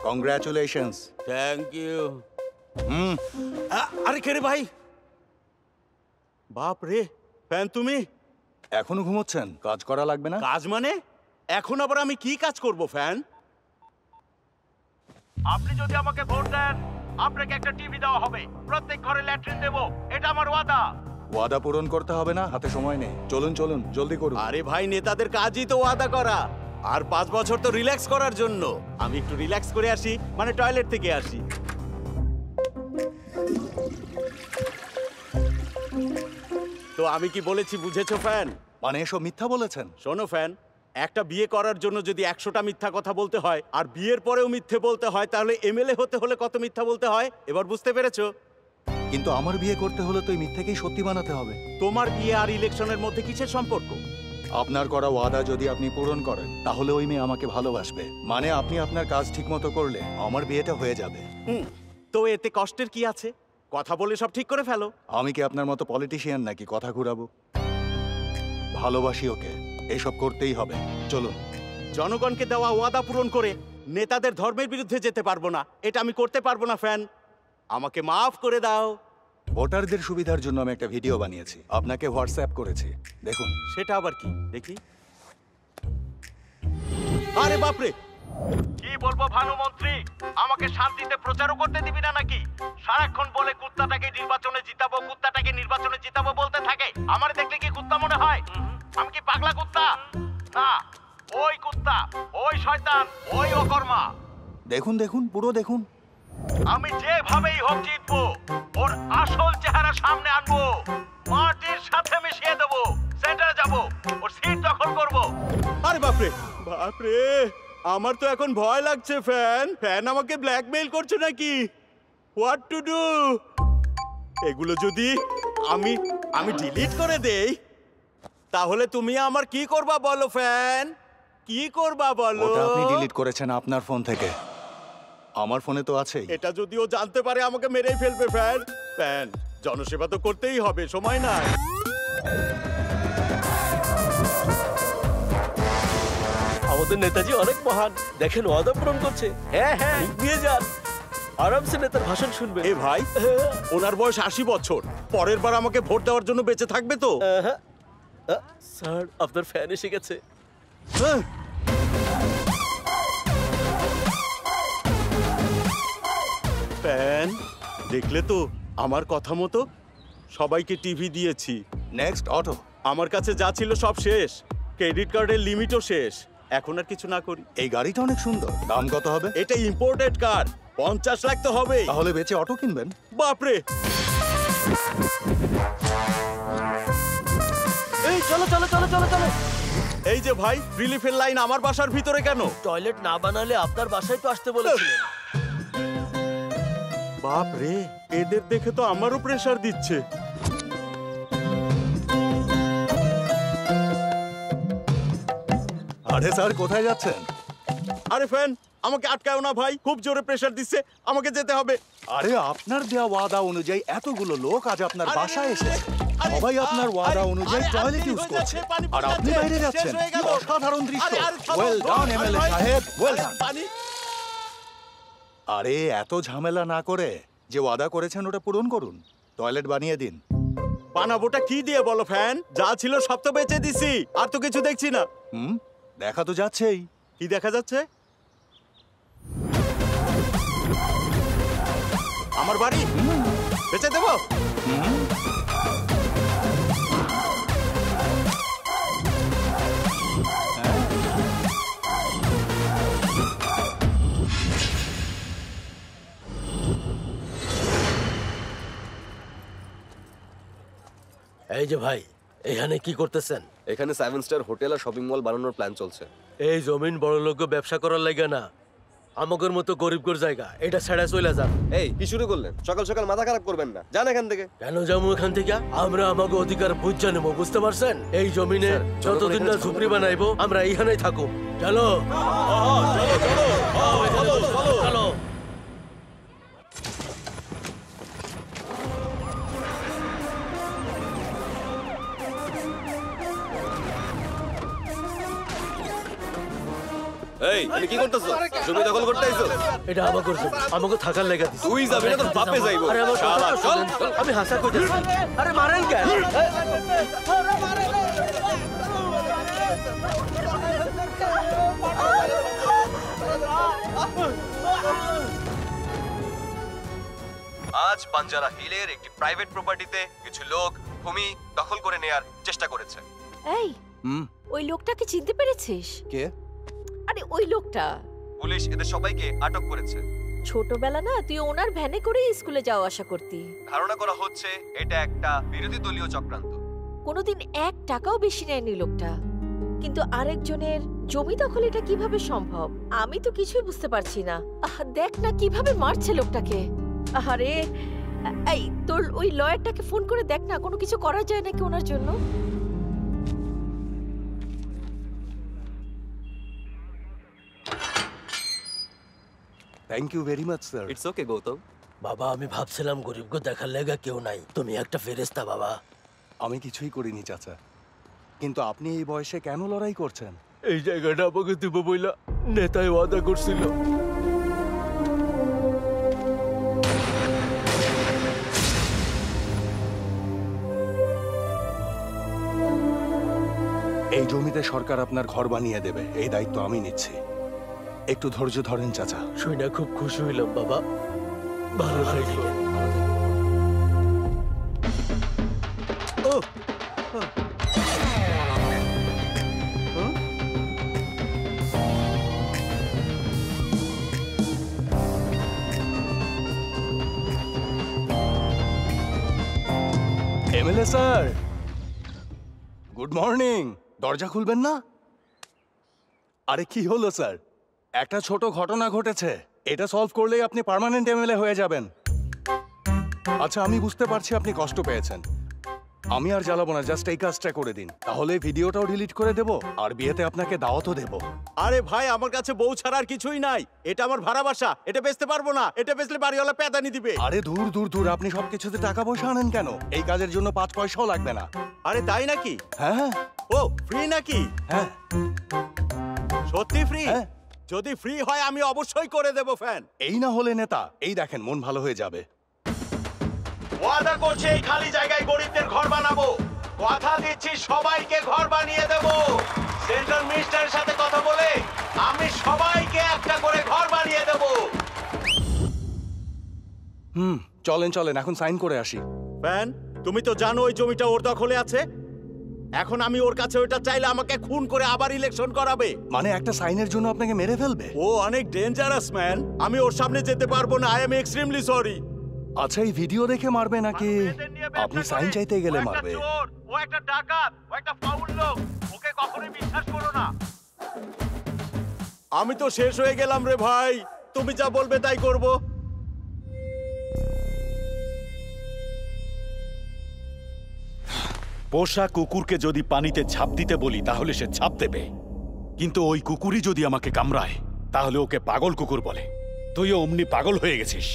কংগ্রাচুলেশনস। Thank you. আরে কে রে ভাই? বাপ রে, ফ্যান তুমি এখনো ঘুমোচ্ছেন? কাজ করা লাগবে না? কাজ মানে? এখন আবার আমি কি কাজ করব ফ্যান? আপনি যদি আমাকে ভোট দেন, আপনাকে একটা টিভি দেওয়া হবে, প্রত্যেক ঘরে ল্যাট্রিন দেব, এটা আমার ওয়াদা। ওয়াদা পূরণ করতে হবে না, হাতে সময় নেই। চলুন চলুন, জলদি করুন। আরে ভাই, নেতাদের কাজই তো ওয়াদা করা। আর 5 বছর তো রিল্যাক্স করার জন্য। আমি একটু রিল্যাক্স করে আসি, মানে টয়লেট থেকে আসি। তো আমি কি বলেছি বুঝেছো ফ্যান? মানে এসব মিথ্যা বলেছেন? শোনো ফ্যান, একটা বিয়ে করার জন্য যদি 100টা মিথ্যা কথা বলতে হয় আর বিয়ের পরেও মিথ্যে বলতে হয়, তাহলে এমএলএ হতে হলে কত মিথ্যা বলতে হয়? এবার বুঝতে পেরেছো? কিন্তু আমার বিয়ে করতে হলে তো এই মিথ্যেকেই সত্যি বানাতে হবে। তোমার বিয়ে আর ইলেকশনের মধ্যে কিসের সম্পর্ক? আপনার করা ওয়াদা যদি আপনি পূরণ করেন, তাহলে ওই মেয়ে আমাকে ভালোবাসবে। মানে আপনি আপনার কাজ ঠিকমতো করলে আমার বিয়েটা হয়ে যাবে। তো এতে কষ্টের কি আছে? কথা বলে সব ঠিক করে ফেলো। আমি কি আপনার মতো পলিটিশিয়ান নাকি কথা ঘুরাবো? ভালোবাসি ওকে, এসব করতেই হবে। চলুন। জনগণকে দেওয়া ওয়াদা পূরণ করে নেতাদের ধর্মের বিরুদ্ধে যেতে পারবো না, এটা আমি করতে পারবো না ফ্যান। আমাকে মাফ করে দাও। ভোটারদের সুবিধার জন্য আমি একটা ভিডিও বানিয়েছি, আপনাকে হোয়াটসঅ্যাপ করেছি, দেখুন। সেটা আবার কি দেখি? আরে বাপরে, কি বলবো ভানু মন্ত্রী, আমাকে শান্তিতে প্রচারও করতে দিবি না নাকি? সারাক্ষণ বলে কুত্তাটাকে নির্বাচনে জিতাবো, কুত্তাটাকে নির্বাচনে জিতাবো বলতে থাকে। আমার দেখলে কি কুত্তা মনে হয়? আমি কি পাগলা কুত্তা? না, ওই কুত্তা, ওই শয়তান, ওই অকর্মা। দেখুন দেখুন, পুরো দেখুন। আমি যেভাবেই হোক জিতবো, ওর আসল চেহারা সামনে আনবো, মাটির সাথে মিশিয়ে দেবো, সেন্টারে যাবো, ওর সিট দখল করবো। আরে বাপরে বাপরে, আমার তো এখন ভয় লাগছে ফ্যান। ফ্যান আমাকে ব্ল্যাকমেইল করছে নাকি? What to do? এগুলো যদি আমি ডিলিট করে দেই, তাহলে তুমি আমার কি করবা বলো ফ্যান? কি করবা বলো? ওটা আপনি ডিলিট করেছেন আপনার ফোন থেকে, আমার ফোনে তো আছেই। এটা যদিও জানতে পারে আমাকে মেরেই ফেলবে ফ্যান। ফ্যান, জনসেবা তো করতেই হবে, সময় নাই। আমাদের নেতাজি অনেক মহান, দেখেন ওয়াদা পূরণ করছে। হ্যাঁ হ্যাঁ, দিয়ে যান, আরামসে নেতার ভাষণ শুনবে। এ ভাই, ওনার বয়স 80 বছর, পরের বার আমাকে ভোট দেওয়ার জন্য বেঁচে থাকবে তো? স্যার, আপনার ফ্যান এসে গেছে। ফ্যান, দেখলে তো আমার কথা মতো সবাইকে টিভি দিয়েছি। Next auto. আমার কাছে যা ছিল সব শেষ, ক্রেডিট কার্ডের লিমিটও শেষ। এখন আর কিছু না করি। এই গাড়িটা অনেক সুন্দর, দাম কত হবে? এটা ইম্পোর্টেড কার, 50 লাখ তো হবে। তাহলে বেচে অটো কিনবেন? বাপরে, এই চলো চলো চলো চলো চলো। এই যে ভাই, রিলিফের লাইন আমার বাসার ভিতরে কেন? টয়লেট না বানালে আপনার বাসায় তো আসতে বলেছিলেন। বাপ রে, এদের দেখে তো আমারও প্রেসার দিচ্ছে। আরে স্যার, কোথায় যাচ্ছেন? আরে ফ্যান, আমাকে আটকায়ও না ভাই, খুব জোরে প্রেসার দিচ্ছে, আমাকে যেতে হবে। আরে আপনার দেওয়া ওয়াদা অনুযায়ী এতগুলো লোক আজ আপনার বাসায় এসেছে, সবাই আপনার ওয়াদা অনুযায়ী টয়লেট ইউজ করছে, আর আপনি বাইরে যাচ্ছেন। কি অসাধারণ দৃশ্য! ওয়েল ডান এমএলএ সাহেব, ওয়েল ডান। আরে এত ঝামেলা না করে যে ওয়াদা করেছেন ওটা পূরণ করুন, টয়লেট বানিয়ে দিন। বানাবোটা কি দিয়ে বলো ফ্যান? যা ছিল সব তো বেচে দিছি, আর তো কিছু দেখছি না। দেখা তো যাচ্ছেই। কি দেখা যাচ্ছে? আমার বাড়ি বেচে দেবো? এই যে ভাই, এখানে কি করতেছেন? এখানে 7 স্টার হোটেল আর শপিং মল বানানোর প্ল্যান চলছে। এই জমিন বড় লোক ব্যবসা করার লাগে না, আমাদের মতো গরিবগর জায়গা, এটা ছেড়ে চলে যান। এই কি শুরু করলেন? সকাল সকাল মাথা খারাপ করবেন না, যান এখান থেকে। কেন যাবো এখান থেকে? আমরা আমাকে অধিকার বুঝে নেবো, বুঝতে পারছেন? এই জমিনে যতদিন না ঝুপড়ি বানাইবো আমরা এইখানেই থাকুক। চলো চলো। এই তুমি কি করতেছো? জমি দখল করতে আইছো? এটা আমাকে জমি, আমাকে থাকার লাগা দিছে। তুই যাবি না, তোর বাপে যাইবো। আরে আমার শালা, চল। আমি হাসা কইতেছি। আরে মারেন কেন? আজ বাঞ্জারা হিলের একটি প্রাইভেট প্রপার্টিতে কিছু লোক ভূমি দখল করে নেয়ার চেষ্টা করেছে। এই ওই লোকটাকে চিনতে পেরেছিস? কে? আরে ওই লোকটা। পুলিশ এদের সবাইকে আটক করেছে। ছোটবেলা না তুই ওনার ভ্যানে করে স্কুলে যাওয়া আসা করতি। ধারণা করা হচ্ছে এটা একটা বিরোধী দলীয় চক্রান্ত। কোনোদিন 1 টাকাও বেশি নেয়নি লোকটা, কিন্তু আরেকজনের জমি দখল এটা কিভাবে সম্ভব? আমি তো কিছুই বুঝতে পারছি না। দেখ না কিভাবে মারছে লোকটাকে। আরে এই তোর ওই লয়ারটাকে ফোন করে দেখ না, কোনো কিছু করা যায় নাকি ওনার জন্য। Thank you very much sir. It's okay Gautam. বাবা আমি ভাবছিলাম গরিবকে দেখার লেগা কেউ নাই, তুমি একটা ফেরেশতা বাবা। আমি কিছুই করিনি চাচা, কিন্তু আপনি এই বয়সে কেন লড়াই করছেন? এই জায়গাটা আমাকে দিব বইলা নেতাই ওয়াদা করছিল। এই জমিতে সরকার আপনার ঘর বানিয়ে দেবে, এই দায়িত্ব আমি নিচ্ছি। একটু ধৈর্য ধরেন চাচা। শুনে খুব খুশি হইলাম বাবা, ভালো থাকবেন। MLA sir, good morning. দরজা খুলবেন না? আরে কি হলো স্যার? একটা ছোট ঘটনা ঘটেছে, এটা সলভ করলেই আপনি পার্মানেন্ট এমএলএ হয়ে যাবেন। আচ্ছা আমি বুঝতে পারছি আপনি কষ্ট পেয়েছেন, আমি আর জ্বালাবো না, জাস্ট এই কাজটা করে দিন, তাহলে ভিডিওটাও ডিলিট করে দেব আর বিয়েতে আপনাকে দাওয়াতও দেব। আরে ভাই আমার কাছে বউ ছাড়া আর কিছুই নাই, এটা আমার ভাড়া বাসা, এটা বেচতে পারবো না, এটা বেচলে বাড়িওয়ালা পেদানি দিবে। আরে দূর দূর দূর, আপনি সবকিছুতে টাকা পয়সা আনেন কেন? এই কাজের জন্য 5 পয়সাও লাগবে না। আরে তাই নাকি? হ্যাঁ। ও ফ্রি নাকি? হ্যাঁ সত্যি ফ্রি? যদি ফ্রি হয় আমি অবশ্যই করে দেব ফ্যান। এই না হলে নেতা, এই দেখেন মন ভালো হয়ে যাবে। ওয়াদা করছি এই খালি জায়গায় গরিবদের ঘর বানাবো, কথা দিচ্ছি সবাইকে ঘর বানিয়ে দেব। সেন্ট্রাল মিনিস্টারের সাথে কথা বলে আমি সবাইকে একটা করে ঘর বানিয়ে দেব। চলেন চলেন এখন সাইন করে আসি। ফ্যান তুমি তো জানো ওই জমিটা ওর দখলে আছে, এখন আমি ওর কাছে ওইটা চাইলে আমাকে খুন করে আবার ইলেকশন করাবে। মানে একটা সাইনের জন্য আপনাকে মেরে ফেলবে? ও অনেক ডেঞ্জারাস ম্যান, আমি ওর সামনে যেতে পারবো না। I am extremely sorry. আচ্ছা এই ভিডিও দেখে মারবে নাকি আপনি সাইন চাইতে গেলে মারবে? ও একটা ডাকাত, ও একটা ফাউল লোক, ওকে কখনোই বিশ্বাস করো না। আমি তো শেষ হয়ে গেলাম রে ভাই, তুমি যা বলবে তাই করব। পোষা কুকুরকে যদি পানিতে ঝাঁপ দিতে বলি তাহলে সে ঝাঁপ দেবে, কিন্তু ওই কুকুরই যদি আমাকে কামড়ায় তাহলে ওকে পাগল কুকুর বলে। তুইও অমনি পাগল হয়ে গেছিস।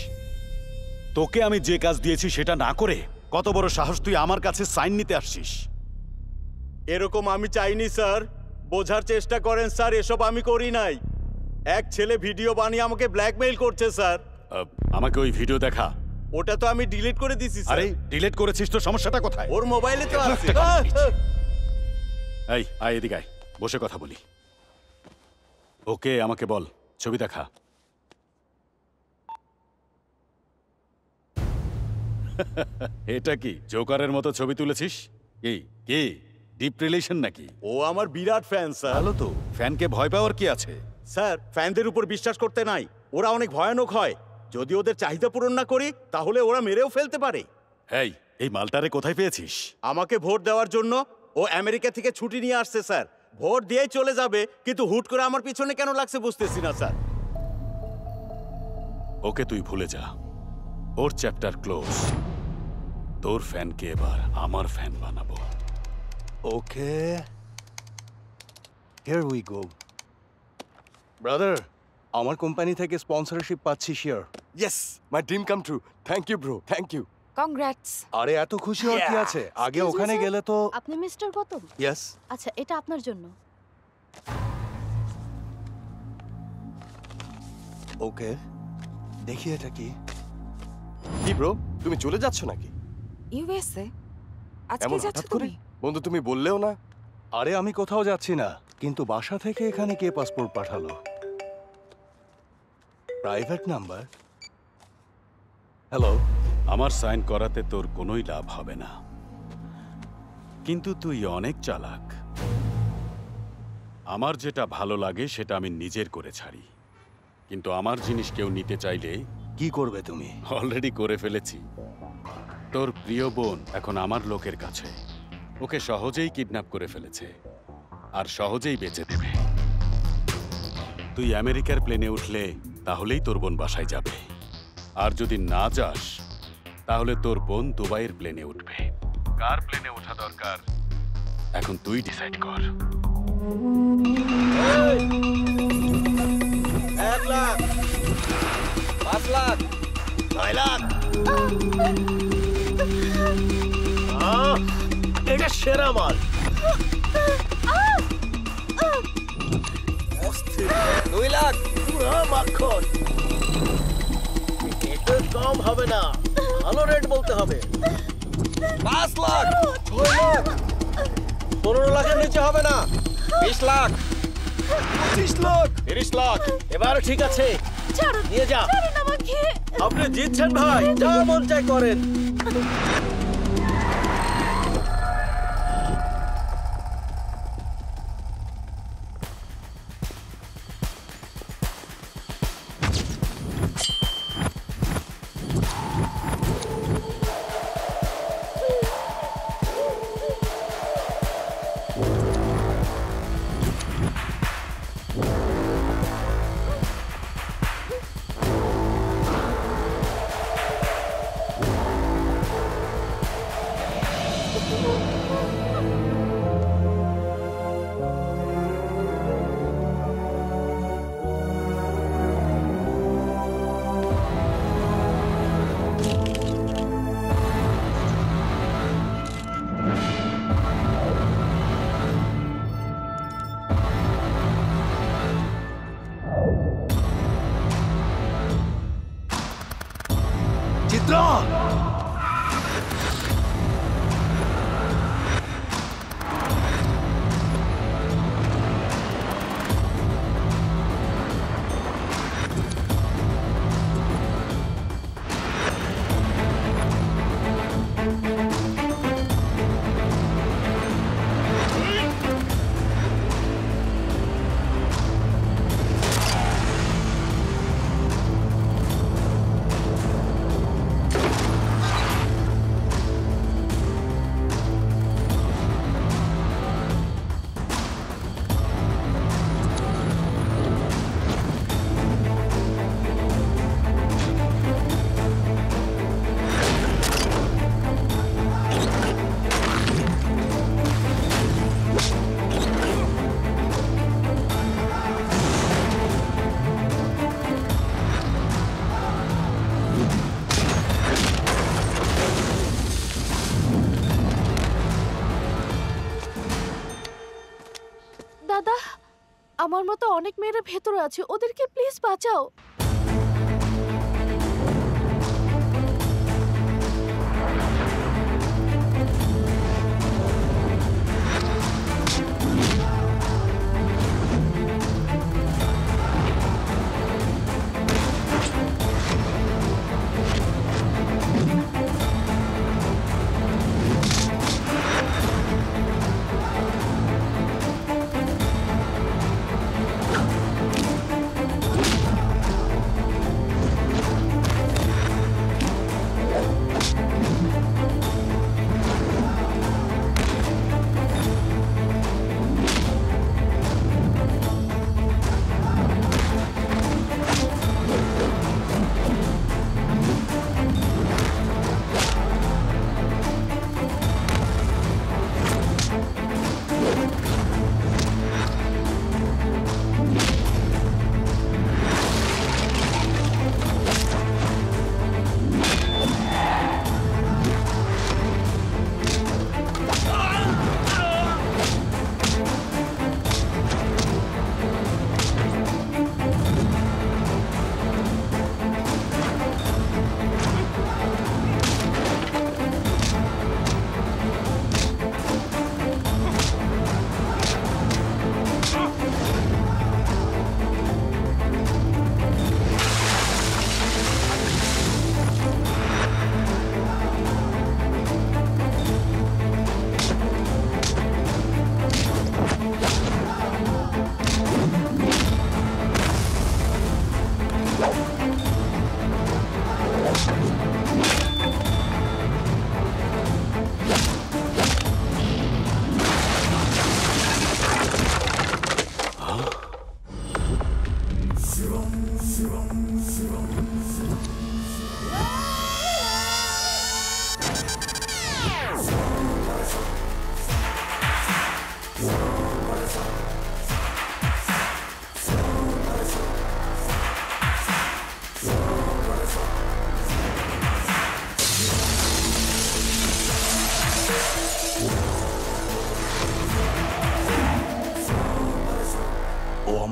তোকে আমি যে কাজ দিয়েছি সেটা না করে কত বড় সাহস তুই আমার কাছে সাইন নিতে আসছিস? এরকম আমি চাইনি স্যার, বোঝার চেষ্টা করেন স্যার, এসব আমি করি নাই। এক ছেলে ভিডিও বানিয়ে আমাকে ব্ল্যাকমেইল করছে স্যার। আমাকে ওই ভিডিও দেখা। ওটা তো আমি ডিলিট করে দিছি স্যার। আরে ডিলিট করেছিস তো সমস্যাটা কোথায়? ওর মোবাইলে তো আছে। এই আয় এদিকে আয়, বসে কথা বলি। ওকে আমাকে বল, ছবি দেখা। এটা কি জোকারের মতো ছবি তুলেছিস? কি ডিপ রিলেশন নাকি? ও আমার বিরাট ফ্যান স্যার। ভালো তো, ফ্যানকে ভয় পাওয়ার কি আছে? স্যার ফ্যানদের উপর বিশ্বাস করতে নাই, ওরা অনেক ভয়ানক হয়। যদি ওদের চাহিদা পূরণ না করি তাহলে ওরা মেরেও ফেলতে পারে। এই মালটারে কোথায় পেয়েছিস? আমাকে ভোট দেওয়ার জন্য ও আমেরিকা থেকে ছুটি নিয়ে আসছে স্যার। ভোট দিয়েই চলে যাবে, কিন্তু হুট করে আমার পিছনে কেন লাগছে বুঝতেছি না স্যার। ওকে তুই ভুলে যা, ওর চ্যাপ্টার ক্লোজ। তোর ফ্যানকে এবার আমার ফ্যান বানাবো। Okay, here we go. Brother, আমার কোম্পানি থেকে স্পন্সরশিপ পাচ্ছি share. Yes, my dream come true. Thank you bro, thank you. Congrats. আরে এত খুশি হওয়ার কি আছে? আগে ওখানে গেলে তো। আপনি মিস্টার গৌতম? ইয়েস। আচ্ছা, এটা আপনার জন্য। ওকে, দেখি এটা কি। কি ব্রো, তুমি চলে যাচ্ছ নাকি ইউএসএ? আজকে এমন যাচ্ছ হঠাৎ করে? তুমি? বন্ধু তুমি বললেও না। আরে আমি কোথাও যাচ্ছি না, কিন্তু বাসা থেকে এখানে কে পাসপোর্ট পাঠালো? Private number. হ্যালো। আমার সাইন করাতে তোর কোনোই লাভ হবে না, কিন্তু তুই অনেক চালাক। আমার যেটা ভালো লাগে সেটা আমি নিজের করে ছাড়ি, কিন্তু আমার জিনিস কেউ নিতে চাইলে কি করবে তুমি? অলরেডি করে ফেলেছি। তোর প্রিয় বোন এখন আমার লোকের কাছে। ওকে সহজেই কিডন্যাপ করে ফেলেছে আর সহজেই বেঁচে দেবে। তুই আমেরিকার প্লেনে উঠলে তাহলেই তোর বোন বাসায় যাবে, আর যদি না যাস তাহলে তোর বোন দুবাইয়ের প্লেনে উঠবে। কার প্লেনে ওঠা দরকার এখন তুই ডিসাইড কর। 1 লাখ, 5 লাখ, 6 লাখ। এটা সেরা মাল। 2 লাখ। মাখন একটু কম হবে না, ভালো রেট বলতে হবে। 5 লাখ, 6 লাখ, 15 লাখের নিচে হবে না। 20 লাখ, 25 লাখ, 30 লাখ। এবার ঠিক আছে, নিয়ে যা। আমাকে। আপনি জিতছেন ভাই, যা মন চাই করেন। দাদা, আমার মতো অনেক মেয়েরা ভেতরে আছে, ওদেরকে প্লিজ বাঁচাও।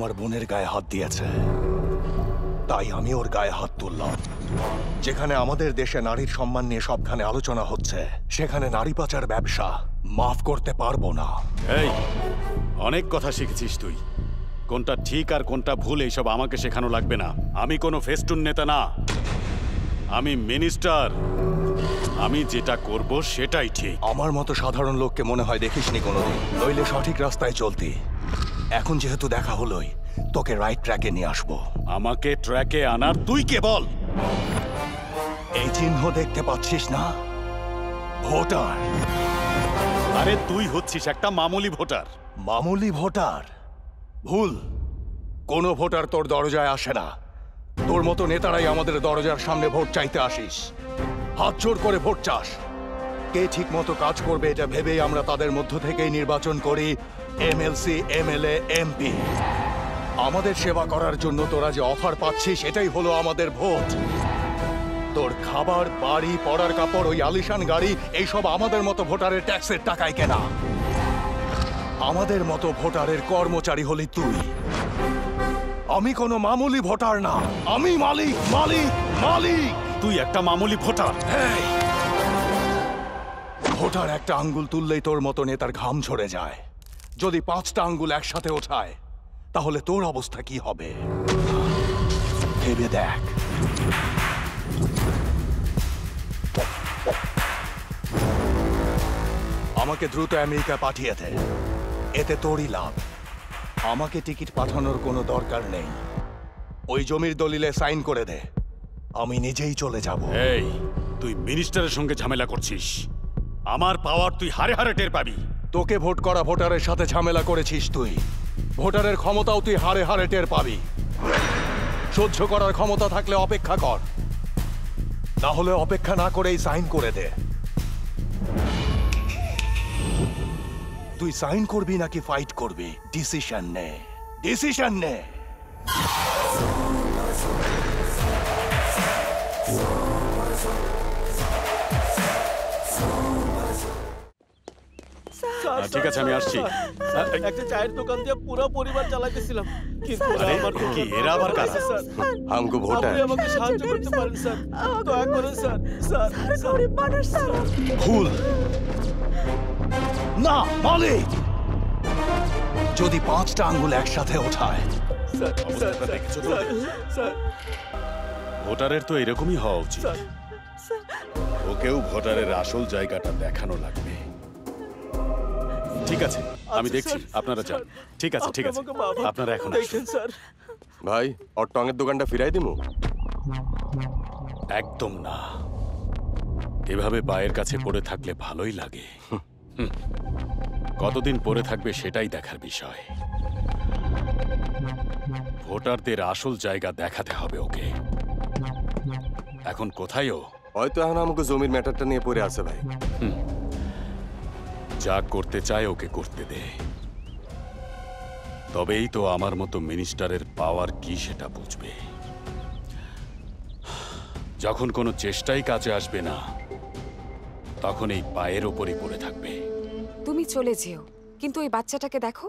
আমার বোনের গায়ে হাত দিয়েছে, তাই আমি ওর গায়ে হাত তুললাম। যেখানে আমাদের দেশে নারীর সম্মান নিয়ে সবখানে আলোচনা হচ্ছে, সেখানে নারী পাচার ব্যবসা মাফ করতে পারবো না। এই, অনেক কথা শিখেছিস তুই। কোনটা ঠিক আর কোনটা ভুল এইসব আমাকে শেখানো লাগবে না। আমি কোনো ফেস্টুন নেতা না, আমি মিনিস্টার। আমি যেটা করব সেটাই ঠিক। আমার মতো সাধারণ লোককে মনে হয় দেখিসনি কোনোদিন, নইলে সঠিক রাস্তায় চলতি। এখন যেহেতু দেখা হলোই, তোকে রাইট ট্র্যাকে নিয়ে আসবো। আমাকে ট্র্যাকে আনার তুই কে বল? এই চিহ্ন দেখতে পাচ্ছিস না? ভোটার। আরে তুই হচ্ছিস একটা মামুলি ভোটার। মামুলি ভোটার? ভুল। কোনো ভোটার তোর দরজায় আসে না। তোর মতো নেতারাই আমাদের দরজার সামনে ভোট চাইতে আসিস, হাত জোর করে ভোট চাস। কে ঠিক মতো কাজ করবে এটা ভেবেই আমরা তাদের মধ্য থেকেই নির্বাচন করি এমএলসি, এমএলএ, এমপি। আমাদের সেবা করার জন্য তোরা যে অফার পাচ্ছিস, এটাই হলো আমাদের ভোট। তোর খাবার, বাড়ি, পড়ার কাপড়, ওই আলিশান গাড়ি, এইসব আমাদের মতো ভোটারের ট্যাক্সের টাকায় কেনা। আমাদের মতো ভোটারের কর্মচারী হলি তুই। আমি কোনো মামুলি ভোটার না, আমি মালিক, মালিক, মালিক। তুই একটা মামুলি ভোটার। ভোটার একটা আঙ্গুল তুললেই তোর মতো নেতার ঘাম ঝরে যায়। যদি 5টা আঙ্গুল একসাথে ওঠায়, তাহলে তোর অবস্থা কি হবে ভেবে দেখ। আমাকে দ্রুত আমেরিকা পাঠিয়ে দে, এতে তোরই লাভ। আমাকে টিকিট পাঠানোর কোনো দরকার নেই। ওই জমির দলিলে সাইন করে দে, আমি নিজেই চলে যাব। এই, তুই মিনিস্টারের সঙ্গে ঝামেলা করছিস। আমার পাওয়ার তুই হারে হারে টের পাবি। তোকে ভোট করা ভোটারের সাথে ঝামেলা করেছিস তুই। ভোটারের ক্ষমতাও তুই হারে হারে টের পাবি। সহ্য করার ক্ষমতা থাকলে অপেক্ষা কর, না হলে অপেক্ষা না করেই সাইন করে দে। তুই সাইন করবি নাকি ফাইট করবি? ডিসিশন নে, ডিসিশন নে। স্যার ঠিক আছে, আমি আসছি। একটা চায়ের দোকান দিয়ে পুরো পরিবার চালাইতেছিলাম, কিন্তু আরে, আমার তো কি এরা আবার কারা? স্যার, আমগো ভোটার। আপনি আমাকে সাহায্য করতে পারেন স্যার, দয়া করে স্যার। স্যার, গরিব মানুষ স্যার। ভুল না মালিক, যদি 5টা আঙ্গুল একসাথে ওঠায়। স্যার, স্যার, অবস্থাটা দেখেছো তো? স্যার, স্যার, ভোটারের তো এরকমই হওয়া উচিত। স্যার, ওকেও ভোটারের আসল জায়গাটা দেখানো লাগবে। ঠিক আছে, আমি দেখছি, আপনারা যান। ঠিক আছে, ঠিক আছে, আপনারা এখন আসুন। স্যার। ভাই, ওর টঙের দোকানটা ফিরাই দিমু? একদম না, এভাবে পায়ের কাছে পড়ে থাকলে ভালোই লাগে। হুম, কতদিন পড়ে থাকবে সেটাই দেখার বিষয়। ভোটারদের আসল জায়গা দেখাতে হবে ওকে। এখন কোথায় ও? হয়তো এখন আমাকে জমির ম্যাটারটা নিয়ে পড়ে আছে ভাই। যা করতে চায় ওকে করতে দে, তবেই তো আমার মতো মিনিস্টারের পাওয়ার কি সেটা বুঝবে। যখন কোনো চেষ্টাই কাজে আসবে না, তখন এই পায়ের ওপরই পড়ে থাকবে। তুমি চলে যেও, কিন্তু ওই বাচ্চাটাকে দেখো।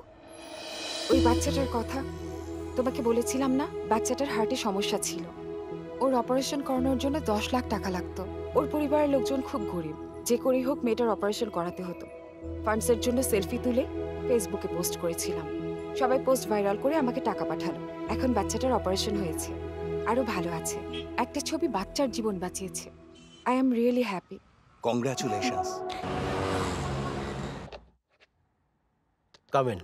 ওই বাচ্চাটার কথা তোমাকে বলেছিলাম না, বাচ্চাটার হার্টে সমস্যা ছিল। ওর অপারেশন করানোর জন্য 10 লাখ টাকা লাগতো। ওর পরিবারের লোকজন খুব গরিব, যে করেই হোক মেয়েটার অপারেশন করাতে হতো। ফান্ডসের জন্য সেলফি তুলে ফেসবুকে পোস্ট করেছিলাম। সবাই পোস্ট ভাইরাল করে আমাকে টাকা পাঠালো। এখন বাচ্চাটার অপারেশন হয়েছে, আরো ভালো আছে। একটা ছবি বাচ্চার জীবন বাঁচিয়েছে। I am really happy. Congratulations. Come in.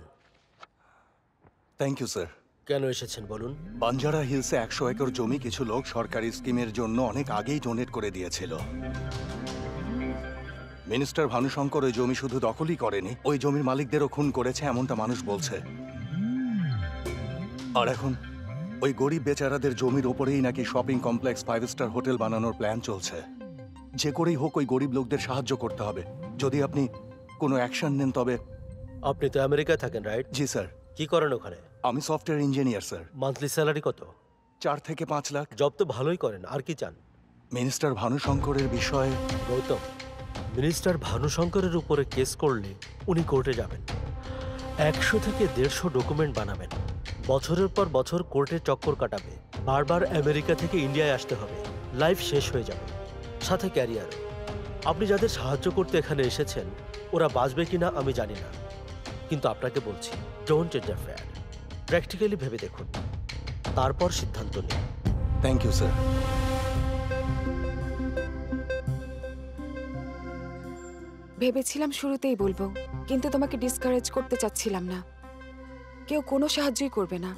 Thank you sir. কেন এসেছেন বলুন? বাঞ্জারা হিলসে 100 একর জমি কিছু লোক সরকারি স্কিমের জন্য অনেক আগেই ডোনেট করে দিয়েছিল। মিনিস্টার ভানুশঙ্কর ওই জমি শুধু দখলই করেনি, ওই জমির মালিকদেরও খুন করেছে, এমনটা মানুষ বলছে। আর এখন ওই গরিব বেচারাদের জমির ওপরেই নাকি শপিং কমপ্লেক্স 5 স্টার হোটেল বানানোর প্ল্যান চলছে। যে করেই হোক ওই গরিব লোকদের সাহায্য করতে হবে। যদি আপনি কোনো অ্যাকশন নেন তবে। আপনি তো আমেরিকায় থাকেন, রাইট? জি স্যার। কি করেন ওখানে? আমি software engineer sir. Monthly salary কত? 4 থেকে 5 লাখ। জব তো ভালোই করেন, আর কি চান? মিনিস্টার ভানুশঙ্করের বিষয়ে। গৌতম, মিনিস্টার ভানুশঙ্করের উপরে কেস করলে উনি কোর্টে যাবেন। 100 থেকে 150 ডকুমেন্ট বানাবেন। বছরের পর বছর কোর্টে চক্কর কাটাবে। বারবার আমেরিকা থেকে ইন্ডিয়ায় আসতে হবে। লাইফ শেষ হয়ে যাবে, সাথে ক্যারিয়ার। আপনি যাদের সাহায্য করতে এখানে এসেছেন ওরা বাঁচবে কিনা আমি জানি না, কিন্তু আপনাকে বলছি, ডোন্ট ইন্টারফেয়ার। প্র্যাকটিক্যালি ভেবে দেখুন, তারপর সিদ্ধান্ত নিন। Thank you sir. ভেবেছিলাম শুরুতেই বলবো, কিন্তু তোমাকে ডিসকারেজ করতে চাচ্ছিলাম না। কেউ কোনো সাহায্যই করবে না।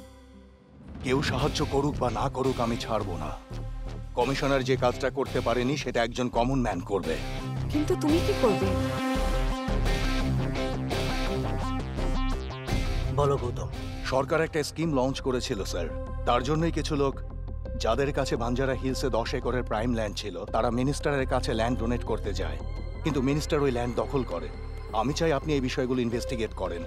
কেউ সাহায্য করুক বা না করুক আমি ছাড়বো না। কমিশনার যে কাজটা করতে পারেনি সেটা একজন কমন ম্যান করবে। কিন্তু তুমি কি করবে? বলো গৌতম। সরকার একটা স্কিম লঞ্চ করেছিল স্যার। তার জন্যই কিছু লোক যাদের কাছে বাঞ্জারা হিলসে 10 একরের প্রাইম ল্যান্ড ছিল তারা মিনিস্টারের কাছে ল্যান্ড ডোনেট করতে যায়, কিন্তু মিনিস্টার ওই ল্যান্ড দখল করে। আমি চাই আপনি এই বিষয়গুলো ইনভেস্টিগেট করেন,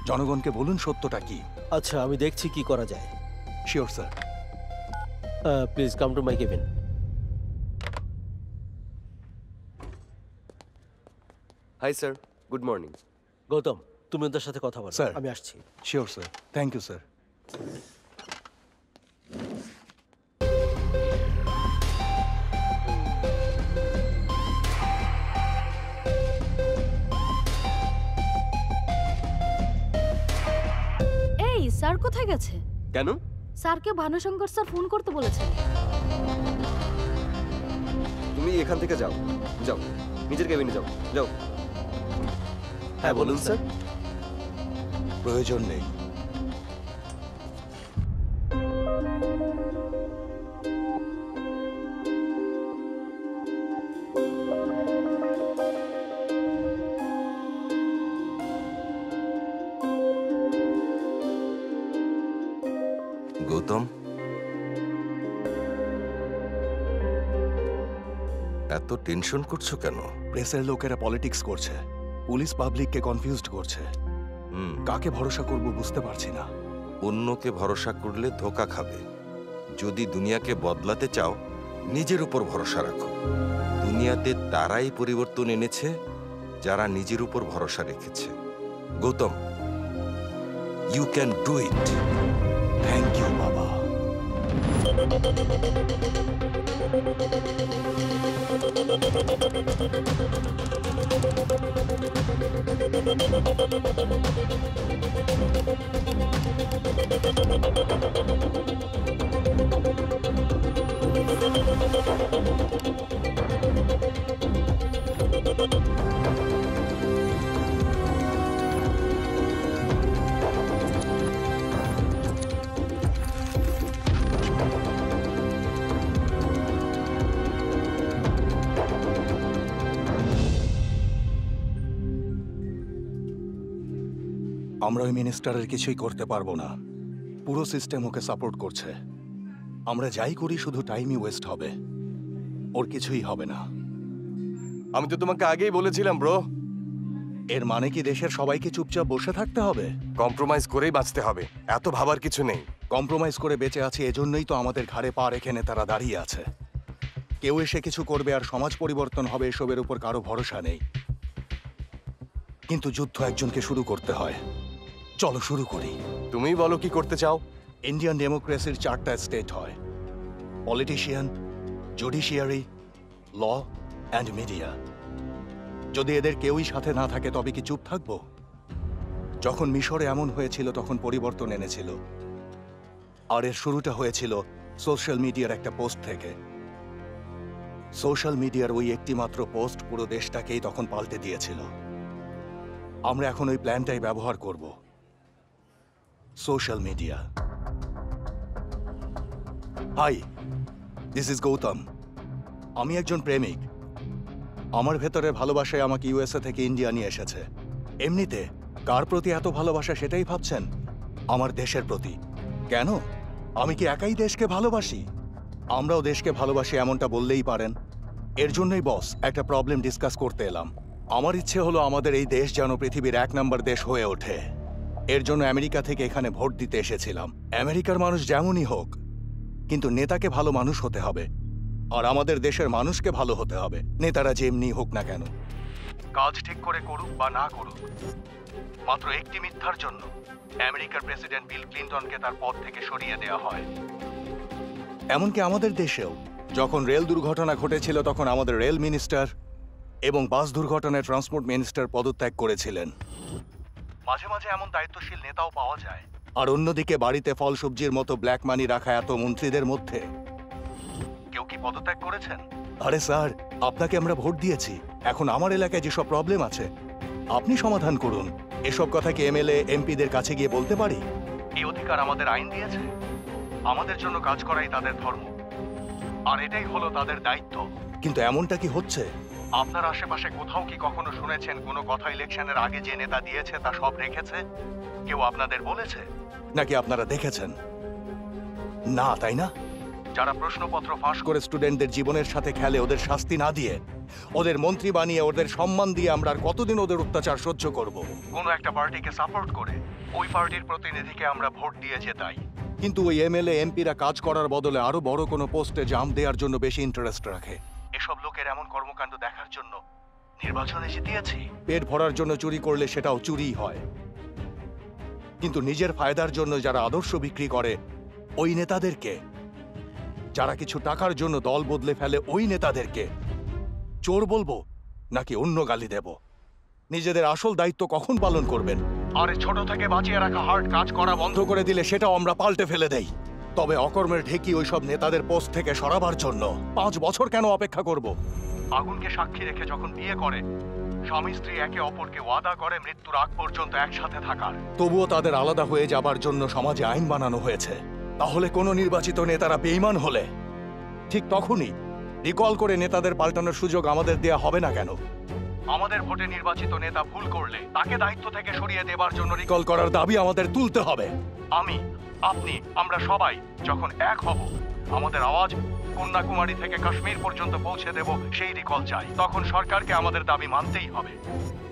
জনগণকে বলুন সত্যটা কি। আচ্ছা, আমি দেখছি কি করা যায়। Sure sir. Please come to my cabin. Hi sir, good morning. Gautam, তুমি ওদের সাথে কথা বলো, স্যার। আমি আসছি। Sure sir. Thank you sir. এই স্যার কোথায় গেছে? কেন? স্যারকে ভানুশঙ্কর স্যার ফোন করতে বলেছে। তুমি এখান থেকে যাও, যাও নিজের কেবিনে যাও, যাও। হ্যাঁ বলুন স্যার। প্রয়োজন নেই। গৌতম, এত টেনশন করছো কেন? প্রেসের লোকেরা পলিটিক্স করছে, পুলিশ পাবলিককে কনফিউজড করছে। কাকে ভরসা করব বুঝতে পারছি না। অন্যকে ভরসা করলে ধোঁকা খাবে। যদি দুনিয়াকে বদলাতে চাও নিজের উপর ভরসা রাখো। দুনিয়াতে তারাই পরিবর্তন এনেছে যারা নিজের উপর ভরসা রেখেছে। Gautam, you can do it. Thank you বাবা। আমরা ওই মিনিস্টারের কিছুই করতে পারবো না। পুরো সিস্টেম ওকে সাপোর্ট করছে। আমরা যাই করি শুধু টাইমই ওয়েস্ট হবে, ওর কিছুই হবে না। আমি তো তোমাকে আগেই বলেছিলাম ব্রো। এর মানে কি দেশের সবাইকে চুপচাপ বসে থাকতে হবে? কম্প্রোমাইজ করেই বাঁচতে হবে, এত ভাবার কিছু নেই। কম্প্রোমাইজ করে বেঁচে আছে, এজন্যই তো আমাদের ঘাড়ে পা রেখে নেতারা দাঁড়িয়ে আছে। কেউ এসে কিছু করবে আর সমাজ পরিবর্তন হবে এসবের উপর কারো ভরসা নেই। কিন্তু যুদ্ধ একজনকে শুরু করতে হয়। চলো শুরু করি। তুমি বলো কি করতে চাও? ইন্ডিয়ান ডেমোক্রেসির 4টা স্টেট হয়: politician, judiciary, law and media. যদি এদের কেউই সাথে না থাকে তবে কি চুপ থাকবো? যখন মিশরে এমন হয়েছিল তখন পরিবর্তন এনেছিল, আর এর শুরুটা হয়েছিল সোশ্যাল মিডিয়ার একটা পোস্ট থেকে। সোশ্যাল মিডিয়ার ওই একটি মাত্র পোস্ট পুরো দেশটাকেই তখন পাল্টে দিয়েছিল। আমরা এখন ওই প্ল্যানটাই ব্যবহার করব, social media. Hi, this is Gautam. আমি একজন প্রেমিক। আমার ভেতরে ভালোবাসায় আমাকে ইউএসএ থেকে ইন্ডিয়া নিয়ে এসেছে। এমনিতে কার প্রতি এত ভালোবাসা সেটাই ভাবছেন? আমার দেশের প্রতি। কেন? আমি কি একাই দেশকে ভালোবাসি? আমরাও দেশকে ভালোবাসি এমনটা বললেই পারেন। এর জন্যই বস একটা প্রবলেম ডিসকাস করতে এলাম। আমার ইচ্ছে হলো আমাদের এই দেশ যেন পৃথিবীর 1 নম্বর দেশ হয়ে ওঠে। এর জন্য আমেরিকা থেকে এখানে ভোট দিতে এসেছিলাম। আমেরিকার মানুষ যেমনই হোক, কিন্তু নেতাকে ভালো মানুষ হতে হবে, আর আমাদের দেশের মানুষকে ভালো হতে হবে, নেতারা যেমনি হোক না কেন। কাজ ঠিক করে করুক বা না করুক, মাত্র একটি মিথ্যার জন্য আমেরিকার প্রেসিডেন্ট বিল ক্লিন্টনকে তার পদ থেকে সরিয়ে দেওয়া হয়। এমনকি আমাদের দেশেও যখন রেল দুর্ঘটনা ঘটেছিল তখন আমাদের রেল মিনিস্টার এবং বাস দুর্ঘটনায় ট্রান্সপোর্ট মিনিস্টার পদত্যাগ করেছিলেন। মাঝে মাঝে এমন দায়িত্বশীল নেতাও পাওয়া যায়। আর অন্যদিকে বাড়িতে ফল সবজির মতো ব্ল্যাক মানি রাখা এত মন্ত্রীদের মধ্যে কেউ কি পদত্যাগ করেছেন? আরে স্যার, আপনাকে আমরা ভোট দিয়েছি। এখন আমার এলাকায় যেসব প্রবলেম আছে আপনি সমাধান করুন। এসব কথা কি এমএলএ এমপিদের কাছে গিয়ে বলতে পারি? এই অধিকার আমাদের আইন দিয়েছে। আমাদের জন্য কাজ করাই তাদের ধর্ম, আর এটাই হলো তাদের দায়িত্ব। কিন্তু এমনটা কি হচ্ছে? আপনার আশেপাশে কোথাও কি কখনো শুনেছেন কোনো কথা ইলেকশনের আগে যে নেতা দিয়েছে তা সব রেখেছে? কেউ আপনাদের বলেছে? নাকি আপনারা দেখেছেন? না, তাই না? যারা প্রশ্নপত্র ফাঁস করে স্টুডেন্টদের জীবনের সাথে খেলে, ওদের শাস্তি না দিয়ে, ওদের মন্ত্রী বানিয়ে, ওদের সম্মান দিয়ে আমরা আর কতদিন ওদের অত্যাচার সহ্য করব? কোনো একটা পার্টিকে সাপোর্ট করে ওই পার্টির প্রতিনিধিকে আমরা ভোট দিয়ে জেতাই। কিন্তু ওই এমএলএ এমপিরা কাজ করার বদলে আরো বড় কোনো পোস্টে জাম্প দেওয়ার জন্য বেশি ইন্টারেস্ট রাখে। এসব লোকের এমন কর্মকাণ্ড দেখার জন্য নির্বাচনে জিতিয়েছি। পেট ভরার জন্য চুরি করলে সেটাও চুরিই হয়, কিন্তু নিজের ফায়দার জন্য যারা আদর্শ বিক্রি করে ওই নেতাদেরকে, যারা কিছু টাকার জন্য দল বদলে ফেলে ওই নেতাদেরকে চোর বলবো নাকি অন্য গালি দেব? নিজেদের আসল দায়িত্ব কখন পালন করবেন? আরে ছোট থেকে বাঁচিয়ে রাখা হার্ড কাজ করা বন্ধ করে দিলে সেটাও আমরা পাল্টে ফেলে দেই। তবে অকর্মের ঢেকি ওইসব নেতাদের পোস্ট থেকে সরাবার জন্য 5 বছর কেন অপেক্ষা করব? আগুনকে সাক্ষী রেখে যখন বিয়ে করে স্বামী স্ত্রী একে অপরকে ওয়াদা করে মৃত্যুর আগ পর্যন্ত একসাথে থাকার, তবুও তাদের আলাদা হয়ে যাবার জন্য সমাজে আইন বানানো হয়েছে। তাহলে কোনো নির্বাচিত নেতারা বেঈমান হলে ঠিক তখনই রিকল করে নেতাদের পাল্টানোর সুযোগ আমাদের দেয়া হবে না কেন? আমাদের ভোটে নির্বাচিত নেতা ভুল করলে তাকে দায়িত্ব থেকে সরিয়ে দেবার জন্য রিকল করার দাবি আমাদের তুলতে হবে। আমি, আপনি, আমরা সবাই যখন এক হব, আমাদের আওয়াজ কন্যাকুমারী থেকে কাশ্মীর পর্যন্ত পৌঁছে দেব, সেই রিকল চাই। তখন সরকারকে আমাদের দাবি মানতেই হবে।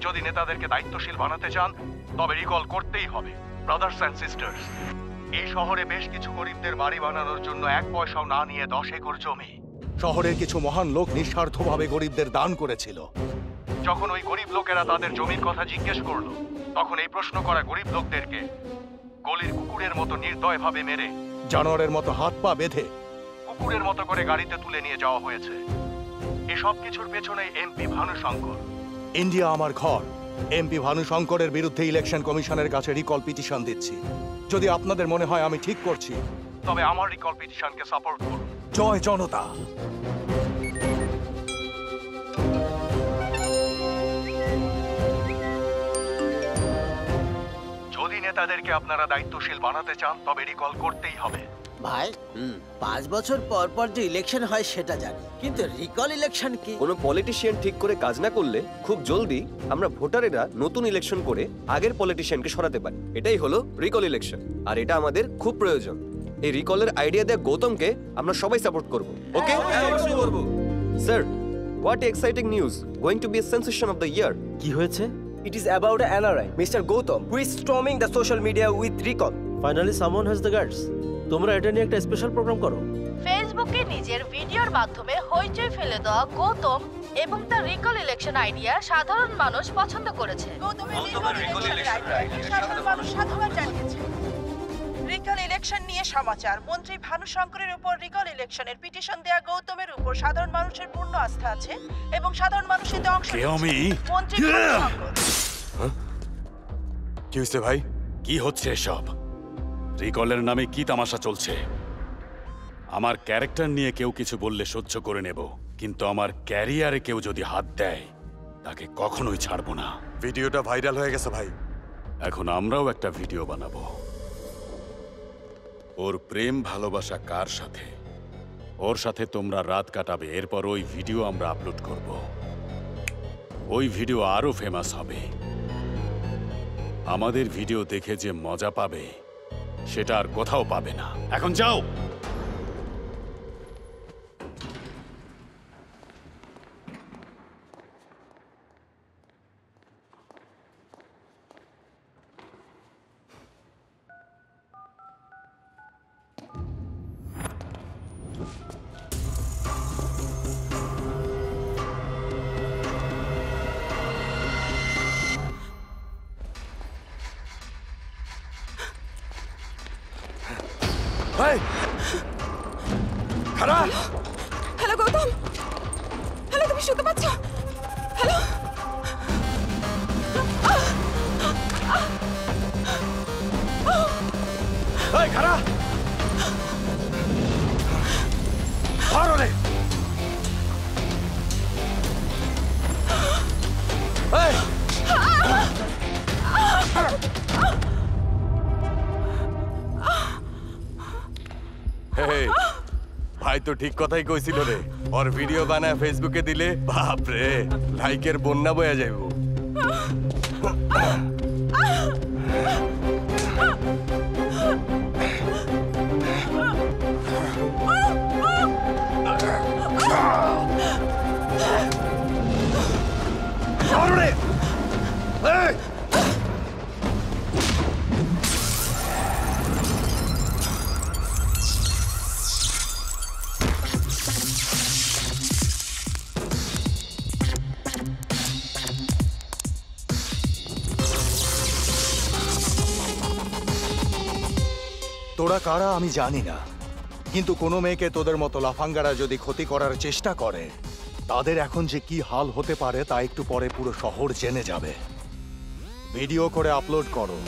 যদি নেতাদেরকে দায়িত্বশীল বানাতে চান তবে রিকল করতেই হবে। ব্রাদার্স অ্যান্ড সিস্টার্স, এই শহরে বেশ কিছু গরিবদের বাড়ি বানানোর জন্য 1 পয়সাও না নিয়ে 10 একর জমি শহরের কিছু মহান লোক নিঃস্বার্থভাবে গরিবদের দান করেছিল। যখন ওই গরিব লোকেরা তাদের জমির কথা জিজ্ঞেস করলো, তখন এই প্রশ্ন করা গরিব লোকদেরকে গলির কুকুরের মতো নির্দয়ভাবে মেরে, জানোয়ারের মতো হাত পা বেঁধে কুকুরের মতো করে গাড়িতে তুলে নিয়ে যাওয়া হয়েছে। এসব কিছুর পেছনে এমপি ভানুশঙ্কর। ইন্ডিয়া আমার ঘর। এমপি ভানুশঙ্করের বিরুদ্ধে ইলেকশন কমিশনের কাছে রিকল পিটিশন দিচ্ছি। যদি আপনাদের মনে হয় আমি ঠিক করছি, তবে আমার রিকল পিটিশনকে সাপোর্ট করুন। জয় জনতা। যদি নেতাদেরকে আপনারা দায়িত্বশীল বানাতে চান, তবে রিকল করতেই হবে। ভাই 5 বছর পর পর যে ইলেকশন হয় সেটা জানি, কিন্তু রিকল ইলেকশন কি? কোনো পলিটিশিয়ান ঠিক করে কাজ না করলে খুব জলদি আমরা ভোটারেরা নতুন ইলেকশন করে আগের পলিটিশিয়ানকে সরাতে পারি। এটাই হলো রিকল ইলেকশন, আর এটা আমাদের খুব প্রয়োজন। এই রিকলের আইডিয়া দেয়া গৌতমকে আমরা সবাই সাপোর্ট করব। ওকে, অবশ্যই করব। Sir, what exciting news, going to be a sensation of the year. কি হয়েছে? It is about an NRI, Mr. Gautam, who is storming the social media with recall. Finally someone has the guts. তোমরা এটা নিয়ে একটা special programme করো। ফেসবুকে নিজের ভিডিওর মাধ্যমে হইচই ফেলে দেওয়া গৌতম এবং তার রিকল ইলেকশন আইডিয়া সাধারণ মানুষ পছন্দ করেছে। রিকল ইলেকশন নিয়ে সমাচার। মন্ত্রী ভানুশঙ্করের উপর রিকল ইলেকশনের পিটিশন দেয়া গৌতমের উপর সাধারণ মানুষের পূর্ণ আস্থা আছে এবং সাধারণ মানুষ এতে অংশ নিচ্ছে। মন্ত্রী ভানুশঙ্কর। কি হচ্ছে ভাই? কি হচ্ছে এসব? রিকলের নামে কি তামাশা চলছে? আমার ক্যারেক্টার নিয়ে কেউ কিছু বললে সহ্য করে নেব, কিন্তু আমার ক্যারিয়ারে কেউ যদি হাত দেয় তাকে কখনোই ছাড়বো না। ভিডিওটা ভাইরাল হয়ে গেছে ভাই। এখন আমরাও একটা ভিডিও বানাবো। ওর প্রেম ভালোবাসা কার সাথে, ওর সাথে তোমরা রাত কাটাবে, এরপর ওই ভিডিও আমরা আপলোড করব। ওই ভিডিও আরো ফেমাস হবে। আমাদের ভিডিও দেখে যে মজা পাবে সেটা আর কোথাও পাবে না। এখন যাও। হ্যালো গৌতম, হ্যালো, তুমি শুনতে পাচ্ছ? হ্যালো, খারা ধরো রে। ভাই তো ঠিক কথাই কইছিল রে। ওর ভিডিও বানায় ফেসবুকে দিলে বাপ রে লাইকের বন্যা বয়া যাইব। তোরা কারা আমি জানি না, কিন্তু কোনো মেয়েকে তোদের মতো লাফাঙ্গারা যদি ক্ষতি করার চেষ্টা করে, তাদের এখন যে কি হাল হতে পারে তা একটু পরে পুরো শহর জেনে যাবে। ভিডিও করে আপলোড করো।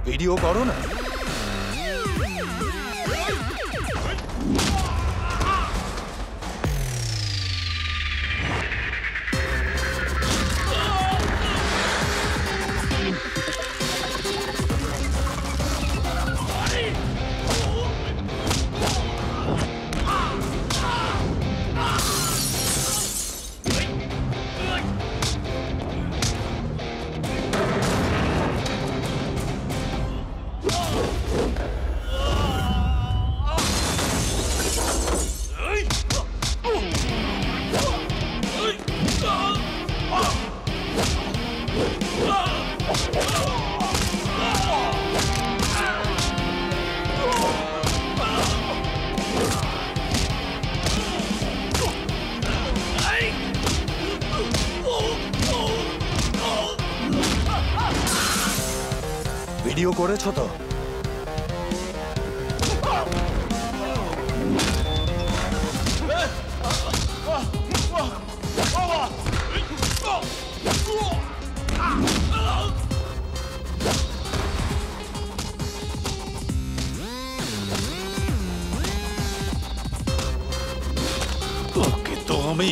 ভিডিও করো না। ভিডিও করেছো তো? তোকে তো আমি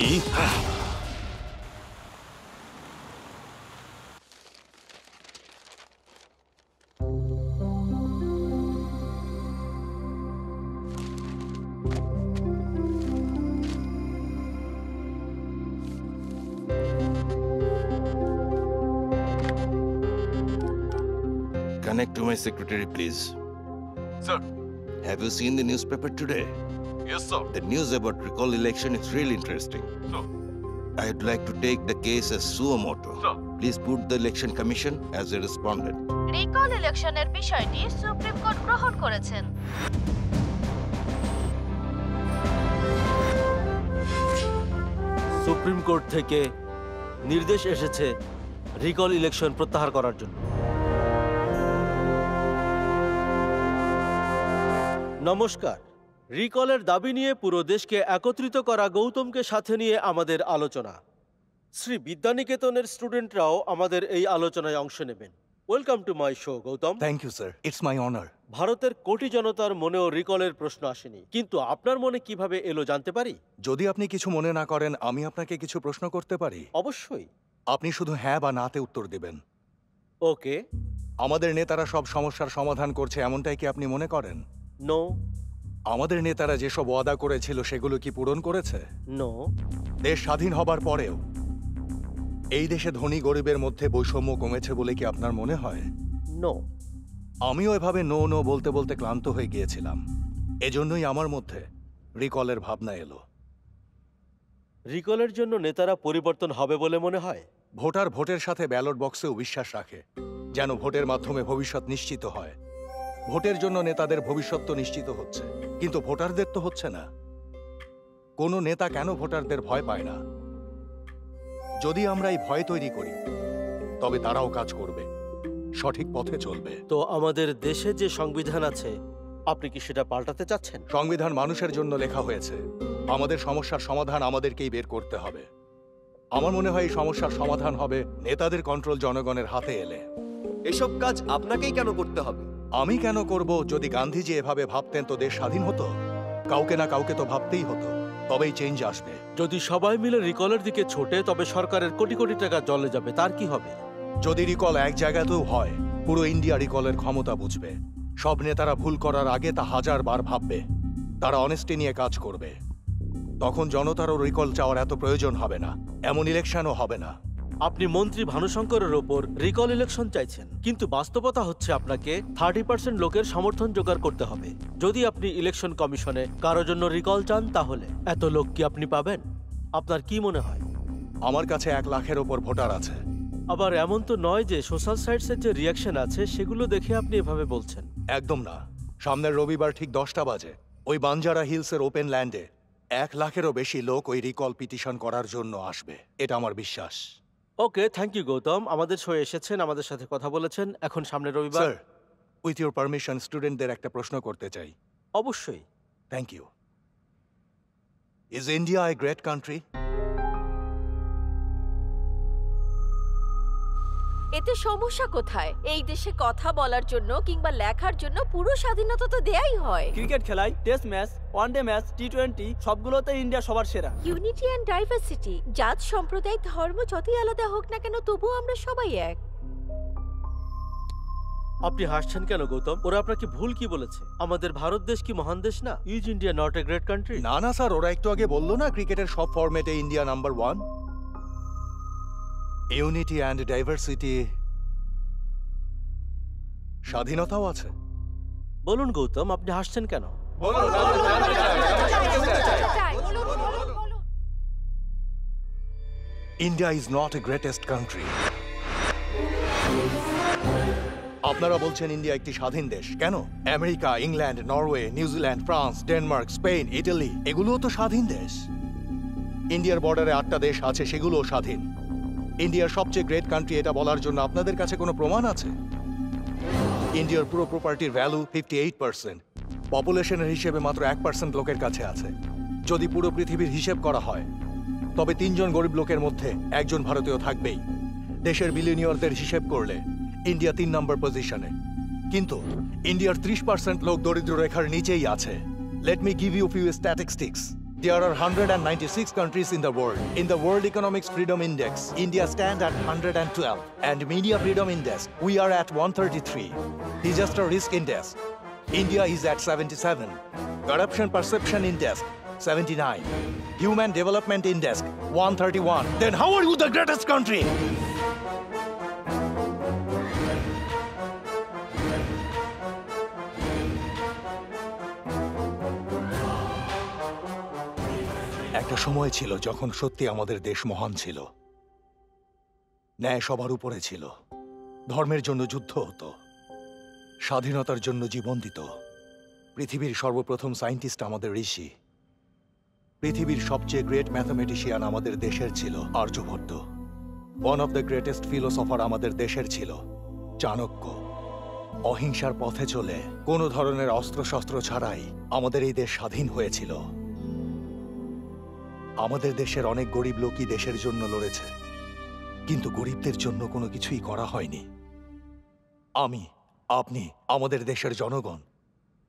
Connect to my secretary, please. Sir. Have you seen the newspaper today? Yes, sir. The news about recall election is really interesting. Sir. I'd like to take the case as suo motu. Sir. Please put the election commission as a respondent. Recall ইলেকশনের বিষয়টি supreme court গ্রহণ করেছেন। Supreme court থেকে নির্দেশ এসেছে recall election প্রত্যাহার করার জন্য। নমস্কার। রিকলের দাবি নিয়ে পুরো দেশকে একত্রিত করা গৌতমকে সাথে নিয়ে আমাদের আলোচনা। শ্রী বিদ্যানিকেতনের স্টুডেন্টরাও আমাদের এই আলোচনায় অংশ নেবেন। Welcome to my show Gautam. Thank you sir, it's my honour. ভারতের কোটি জনতার মনেও রিকলের প্রশ্ন আসেনি, কিন্তু আপনার মনে কিভাবে এলো জানতে পারি? যদি আপনি কিছু মনে না করেন, আমি আপনাকে কিছু প্রশ্ন করতে পারি? অবশ্যই। আপনি শুধু হ্যাঁ বা নাতে উত্তর দেবেন। ওকে। আমাদের নেতারা সব সমস্যার সমাধান করছে এমনটাই কি আপনি মনে করেন? নো। আমাদের নেতারা যেসব ওয়াদা করেছিল সেগুলো কি পূরণ করেছে? নো। দেশ স্বাধীন হবার পরেও এই দেশে ধনী গরিবের মধ্যে বৈষম্য কমেছে বলে কি আপনার মনে হয়? নো। আমিও এভাবে নো নো বলতে বলতে ক্লান্ত হয়ে গিয়েছিলাম। এজন্যই আমার মধ্যে রিকলের ভাবনা এলো। রিকলের জন্য নেতারা পরিবর্তন হবে বলে মনে হয়? ভোটার ভোটের সাথে ব্যালট বক্সেও বিশ্বাস রাখে, যেন ভোটের মাধ্যমে ভবিষ্যৎ নিশ্চিত হয়। ভোটের জন্য নেতাদের ভবিষ্যৎ তো নিশ্চিত হচ্ছে, কিন্তু ভোটারদের তো হচ্ছে না। কোনো নেতা কেন ভোটারদের ভয় পায় না? যদি আমরা এই ভয় তৈরি করি, তবে তারাও কাজ করবে, সঠিক পথে চলবে। তো আমাদের দেশে যে সংবিধান আছে, আপনি কি সেটা পাল্টাতে চাচ্ছেন? সংবিধান মানুষের জন্য লেখা হয়েছে। আমাদের সমস্যার সমাধান আমাদেরকেই বের করতে হবে। আমার মনে হয় এই সমস্যার সমাধান হবে নেতাদের কন্ট্রোল জনগণের হাতে এলে। এসব কাজ আপনাকেই কেন করতে হবে? আমি কেন করব? যদি গান্ধীজি এভাবে ভাবতেন তো দেশ স্বাধীন হতো। কাউকে না কাউকে তো ভাবতেই হতো, তবেই চেঞ্জ আসবে। যদি সবাই মিলে রিকলের দিকে ছোটে, তবে সরকারের কোটি কোটি টাকা জলে যাবে, তার কি হবে? যদি রিকল এক জায়গাতেও হয়, পুরো ইন্ডিয়া রিকলের ক্ষমতা বুঝবে। সব নেতারা ভুল করার আগে তা 1000 বার ভাববে। তারা অনেস্টি নিয়ে কাজ করবে। তখন জনতারও রিকল চাওয়ার এত প্রয়োজন হবে না, এমন ইলেকশনও হবে না। আপনি মন্ত্রী ভানুশঙ্করের ওপর রিকল ইলেকশন চাইছেন, কিন্তু বাস্তবতা হচ্ছে আপনাকে 30% লোকের সমর্থন জোগাড় করতে হবে। যদি আপনি ইলেকশন কমিশনে কারোর জন্য রিকল চান, তাহলে এত লোক কি আপনি পাবেন? আপনার কি মনে হয়? আমার কাছে 1 লাখের ওপর ভোটার আছে। আবার এমন তো নয় যে সোশ্যাল সাইটসের যে রিয়াকশন আছে সেগুলো দেখে আপনি এভাবে বলছেন। একদম না। সামনের রবিবার ঠিক 10টা বাজে ওই বাঞ্জারা হিলসের ওপেন ল্যান্ডে 1 লাখেরও বেশি লোক ওই রিকল পিটিশন করার জন্য আসবে, এটা আমার বিশ্বাস। ওকে, থ্যাংক ইউ গৌতম। আমাদের শো এসেছেন, আমাদের সাথে কথা বলেছেন। এখন সামনের রবিবার। স্যার, উইথ ইউর পারমিশন স্টুডেন্টদের একটা প্রশ্ন করতে চাই। অবশ্যই। Thank you. Is India a great country? এতে সমস্যা কোথায়? এই দেশে কথা বলার জন্য কিংবা লেখার জন্য পুরো স্বাধীনতা তো দেয়াই হয়। ক্রিকেট খেলায়, test match, one day match, T20 সবগুলোতে ইন্ডিয়া সবার সেরা। Unity and diversity. জাত, সম্প্রদায়, ধর্ম যতই আলাদা হোক না কেন, তবুও আমরা সবাই এক। আপনি হাসছেন কেন গৌতম? ওরা আপনাকে ভুল কি বলেছে? আমাদের ভারত দেশ কি মহান দেশ না? Is India not a great country? না না স্যার, ওরা একটু আগে বললো না ক্রিকেটের সব ফরম্যাটে India number 1। Unity and diversity, স্বাধীনতাও আছে। বলুন গৌতম, আপনি হাসছেন কেন? India is not a greatest country. আপনারা বলছেন ইন্ডিয়া একটি স্বাধীন দেশ। কেন? America, England, Norway, New Zealand, France, Denmark, Spain, Italy এগুলোও তো স্বাধীন দেশ। ইন্ডিয়ার বর্ডারে 8টা দেশ আছে, সেগুলোও স্বাধীন। ইন্ডিয়ার সবচেয়ে গ্রেট কান্ট্রি এটা বলার জন্য আপনাদের কাছে কোনো প্রমাণ আছে? ইন্ডিয়ার পুরো প্রপার্টির ভ্যালু 58%। পপুলেশনের হিসেবে মাত্র 1% লোকের কাছে আছে। যদি পুরো পৃথিবীর হিসেব করা হয় তবে 3 জন গরিব লোকের মধ্যে একজন ভারতীয় থাকবেই। দেশের বিলিয়নিয়রদের হিসেব করলে ইন্ডিয়া 3 নম্বর পজিশনে, কিন্তু ইন্ডিয়ার 30% লোক দরিদ্র রেখার নিচেই আছে। Let me give you a few statistics. There are 196 countries in the world. In the World Economic Freedom Index, India stands at 112. And Media Freedom Index, we are at 133. Disaster Risk Index, India is at 77. Corruption Perception Index, 79. Human Development Index, 131. Then how are you the greatest country? একটা সময় ছিল যখন সত্যি আমাদের দেশ মহান ছিল। ন্যায় সবার উপরে ছিল। ধর্মের জন্য যুদ্ধ হতো, স্বাধীনতার জন্য জীবন দিত। পৃথিবীর সর্বপ্রথম সায়েন্টিস্ট আমাদের ঋষি। পৃথিবীর সবচেয়ে গ্রেট ম্যাথমেটিশিয়ান আমাদের দেশের ছিল Aryabhata. One of the greatest philosopher আমাদের দেশের ছিল চাণক্য। অহিংসার পথে চলে কোনো ধরনের অস্ত্রশস্ত্র ছাড়াই আমাদের এই দেশ স্বাধীন হয়েছিল। আমাদের দেশের অনেক গরিব লোকই দেশের জন্য লড়েছে, কিন্তু গরিবদের জন্য কোনো কিছুই করা হয়নি। আমি, আপনি, আমাদের দেশের জনগণ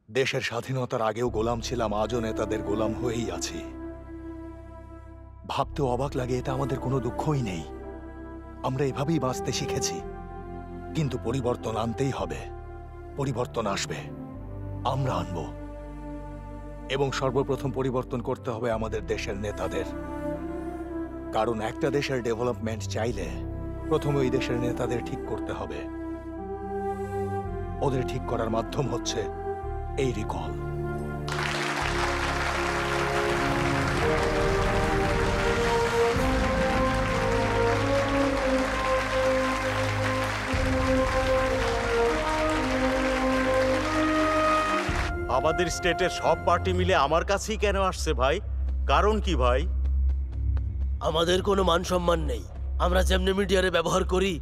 দেশের স্বাধীনতার আগেও গোলাম ছিলাম, আজও নেতাদের গোলাম হয়েই আছি। ভাবতেও অবাক লাগে, এতে আমাদের কোনো দুঃখই নেই। আমরা এভাবেই বাঁচতে শিখেছি। কিন্তু পরিবর্তন আনতেই হবে। পরিবর্তন আসবে, আমরা আনব। এবং সর্বপ্রথম পরিবর্তন করতে হবে আমাদের দেশের নেতাদের। কারণ একটা দেশের ডেভেলপমেন্ট চাইলে প্রথমে ওই দেশের নেতাদের ঠিক করতে হবে। ওদের ঠিক করার মাধ্যম হচ্ছে এই রিকল। আমাদের স্টেটের সব পার্টি মিলে আমার কাছেই কেন আসছে ভাই? কারণ কি ভাই? আমাদের কোনো মান সম্মান নেই। আমরা যেমনি মিডিয়ারে ব্যবহার করি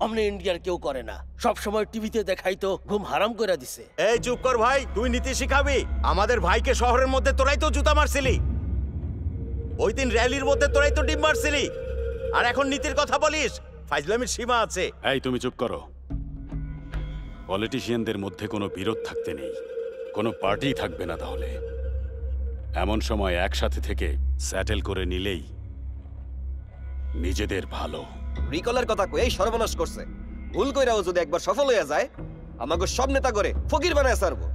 অমনি ইন্ডিয়ার কেউ করে না। সব সময় টিভিতে দেখাই তো ঘুম হারাম করে দিছে। এই চুপ কর ভাই, তুই নীতি শিখাবি? আমাদের ভাইকে শহরের মধ্যে তোরাই তো জুতা মারছিলি, ওই দিন র্যালির মধ্যে তোরাই তো ডিম মারছিলি, আর এখন নীতির কথা বলিস? ফাইজলামির সীমা আছে। এই তুমি চুপ করো। পলিটিশিয়ানদের মধ্যে কোনো বিরোধ থাকতে নেই, কোনো পার্টি থাকবে না। তাহলে এমন সময় একসাথে থেকে সেটেল করে নিলেই নিজেদের ভালো। রিকলের কথা কই এই সর্বনাশ করছে। ভুল কইরাও যদি একবার সফল হয়ে যায় আমাকে সব নেতা করে ফকির বানায় ছাড়বো।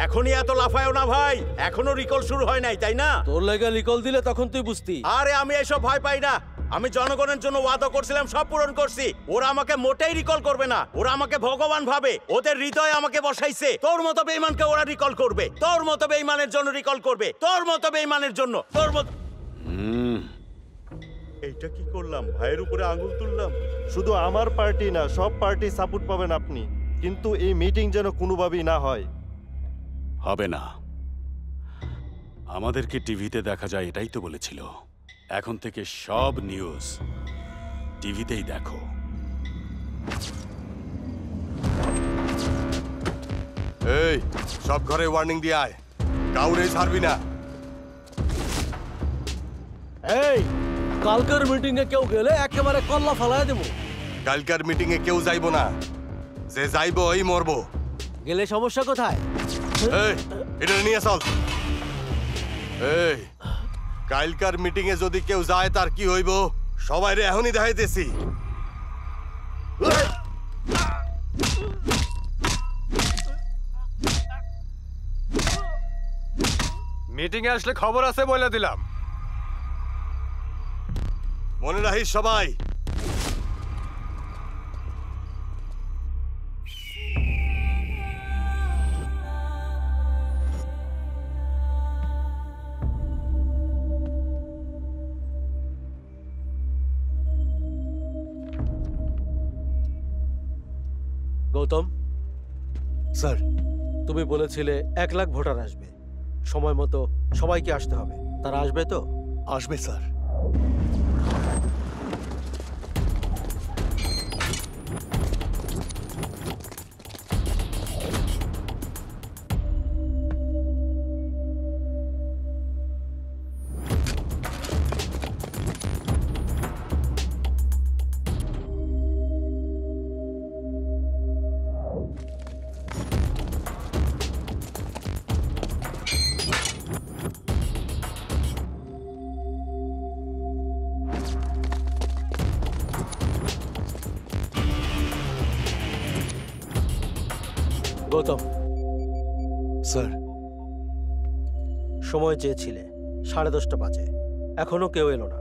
এখনই এত লাফায়ও না ভাই, এখনো রিকল শুরু হয় নাই, তাই না? তোর লাগা রিকল দিলে তখন তুই বুঝতি। আরে আমি এসব ভয় পাই না। আমি জনগণের জন্য ওয়াদা করছিলাম, সব পূরণ করছি। ওরা আমাকে মোটেই রিকল করবে না। ওরা আমাকে ভগবান ভাবে, ওদের হৃদয়ে আমাকে বসাইছে। তোর মতো বেঈমানকে ওরা রিকল করবে, তোর মতো বেঈমানের জন্য রিকল করবে, তোর মতো বেঈমানের জন্য, তোর মতো। এইটা কি করলাম? ভাইয়ের উপরে আঙুল তুললাম। শুধু আমার পার্টি না, সব পার্টি সাপোর্ট পাবেন আপনি, কিন্তু এই মিটিং যেন কোনোভাবেই না হয়। হবে না। আমাদেরকে টিভিতে দেখা যায় এটাই তো বলেছিল। এখন থেকে সব নিউজ টিভিতেই দেখো। এই সব ঘরে ওয়ার্নিং দিয়ে আয়, কাউরে ছাড়বি না। এই কালকের মিটিং এ কেউ গেলে একেবারে কল্লা ফালায় দেব। কালকার মিটিং এ কেউ যাইবো না, যে যাইবো ওই মরবো। গেলে সমস্যা কোথায়? এই এটা নিয়ে চল। এই কালকার মিটিং এ যদি কেউ যায় তার কি হইব সবাই রে এখনই দেখাইতেছি। মিটিং এ আসলে খবর আছে বলে দিলাম। মনে রাখিস সবাই। গৌতম স্যার, তুমি বলেছিলে 1 লাখ ভোটার আসবে, সময় মতো সবাইকে আসতে হবে। তারা আসবে তো? আসবে স্যার। গৌতম স্যার, সময় চেয়েছিলে 10:30 বাজে, এখনো কেউ এলো না।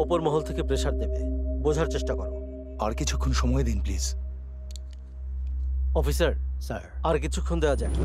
ওপর মহল থেকে প্রেসার দেবে, বোঝার চেষ্টা করো। আর কিছুক্ষণ সময় দিন প্লিজ। অফিসার স্যার, আর কিছুক্ষণ দেওয়া যায়।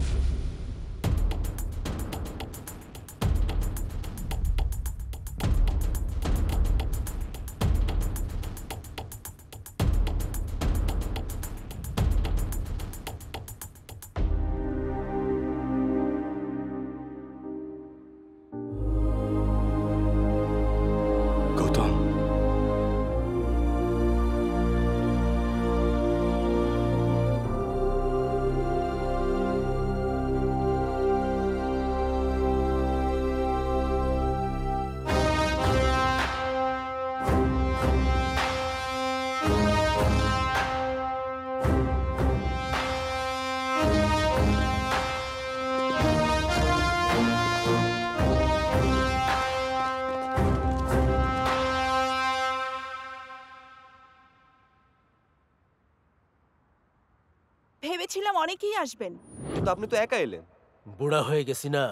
ভেবেছিলাম অনেকেই আসবেন, কিন্তু আপনি তো একা এলেন। বুড়া হয়ে গেছি না,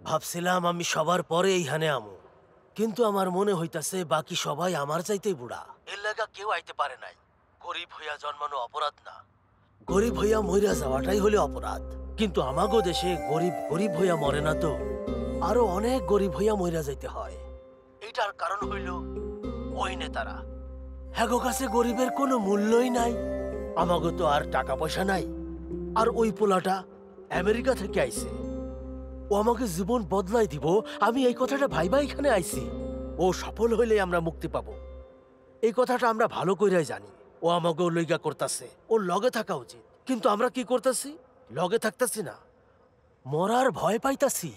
ভাবছিলাম আমি সবার পরে এইখানে আমু, কিন্তু আমার মনে হইতাছে বাকি সবাই আমার চাইতেই বুড়া। এর লাগা কেউ আইতে পারে নাই। গরিব হইয়া জন্মানো অপরাধ না, গরিব হইয়া মইরা যাওয়াটাই হলে অপরাধ। কিন্তু আমাগো দেশে গরিব গরিব হইয়া মরে না তো, আরো অনেক গরিব হইয়া মইরা যাইতে হয়। এটার কারণ হইল ওই নেতারা, হ্যাগো কাছে গরিবের কোনো মূল্যই নাই। আমাগো তো আর টাকা পয়সা নাই। আর ওই পোলাটা আমেরিকা থেকে আইছে, ও আমাকে জীবন বদলাই দিব, আমি এই কথাটা ভাইবা এখানে আইছি। ও সফল হইলে আমরা মুক্তি পাবো, এই কথাটা আমরা ভালো কইরাই জানি। ও আমাকে লইগা করতাছে, ওর লগে থাকা উচিত। কিন্তু আমরা কি করতেছি? লগে থাকতাছি না, মরার ভয় পাইতাছি।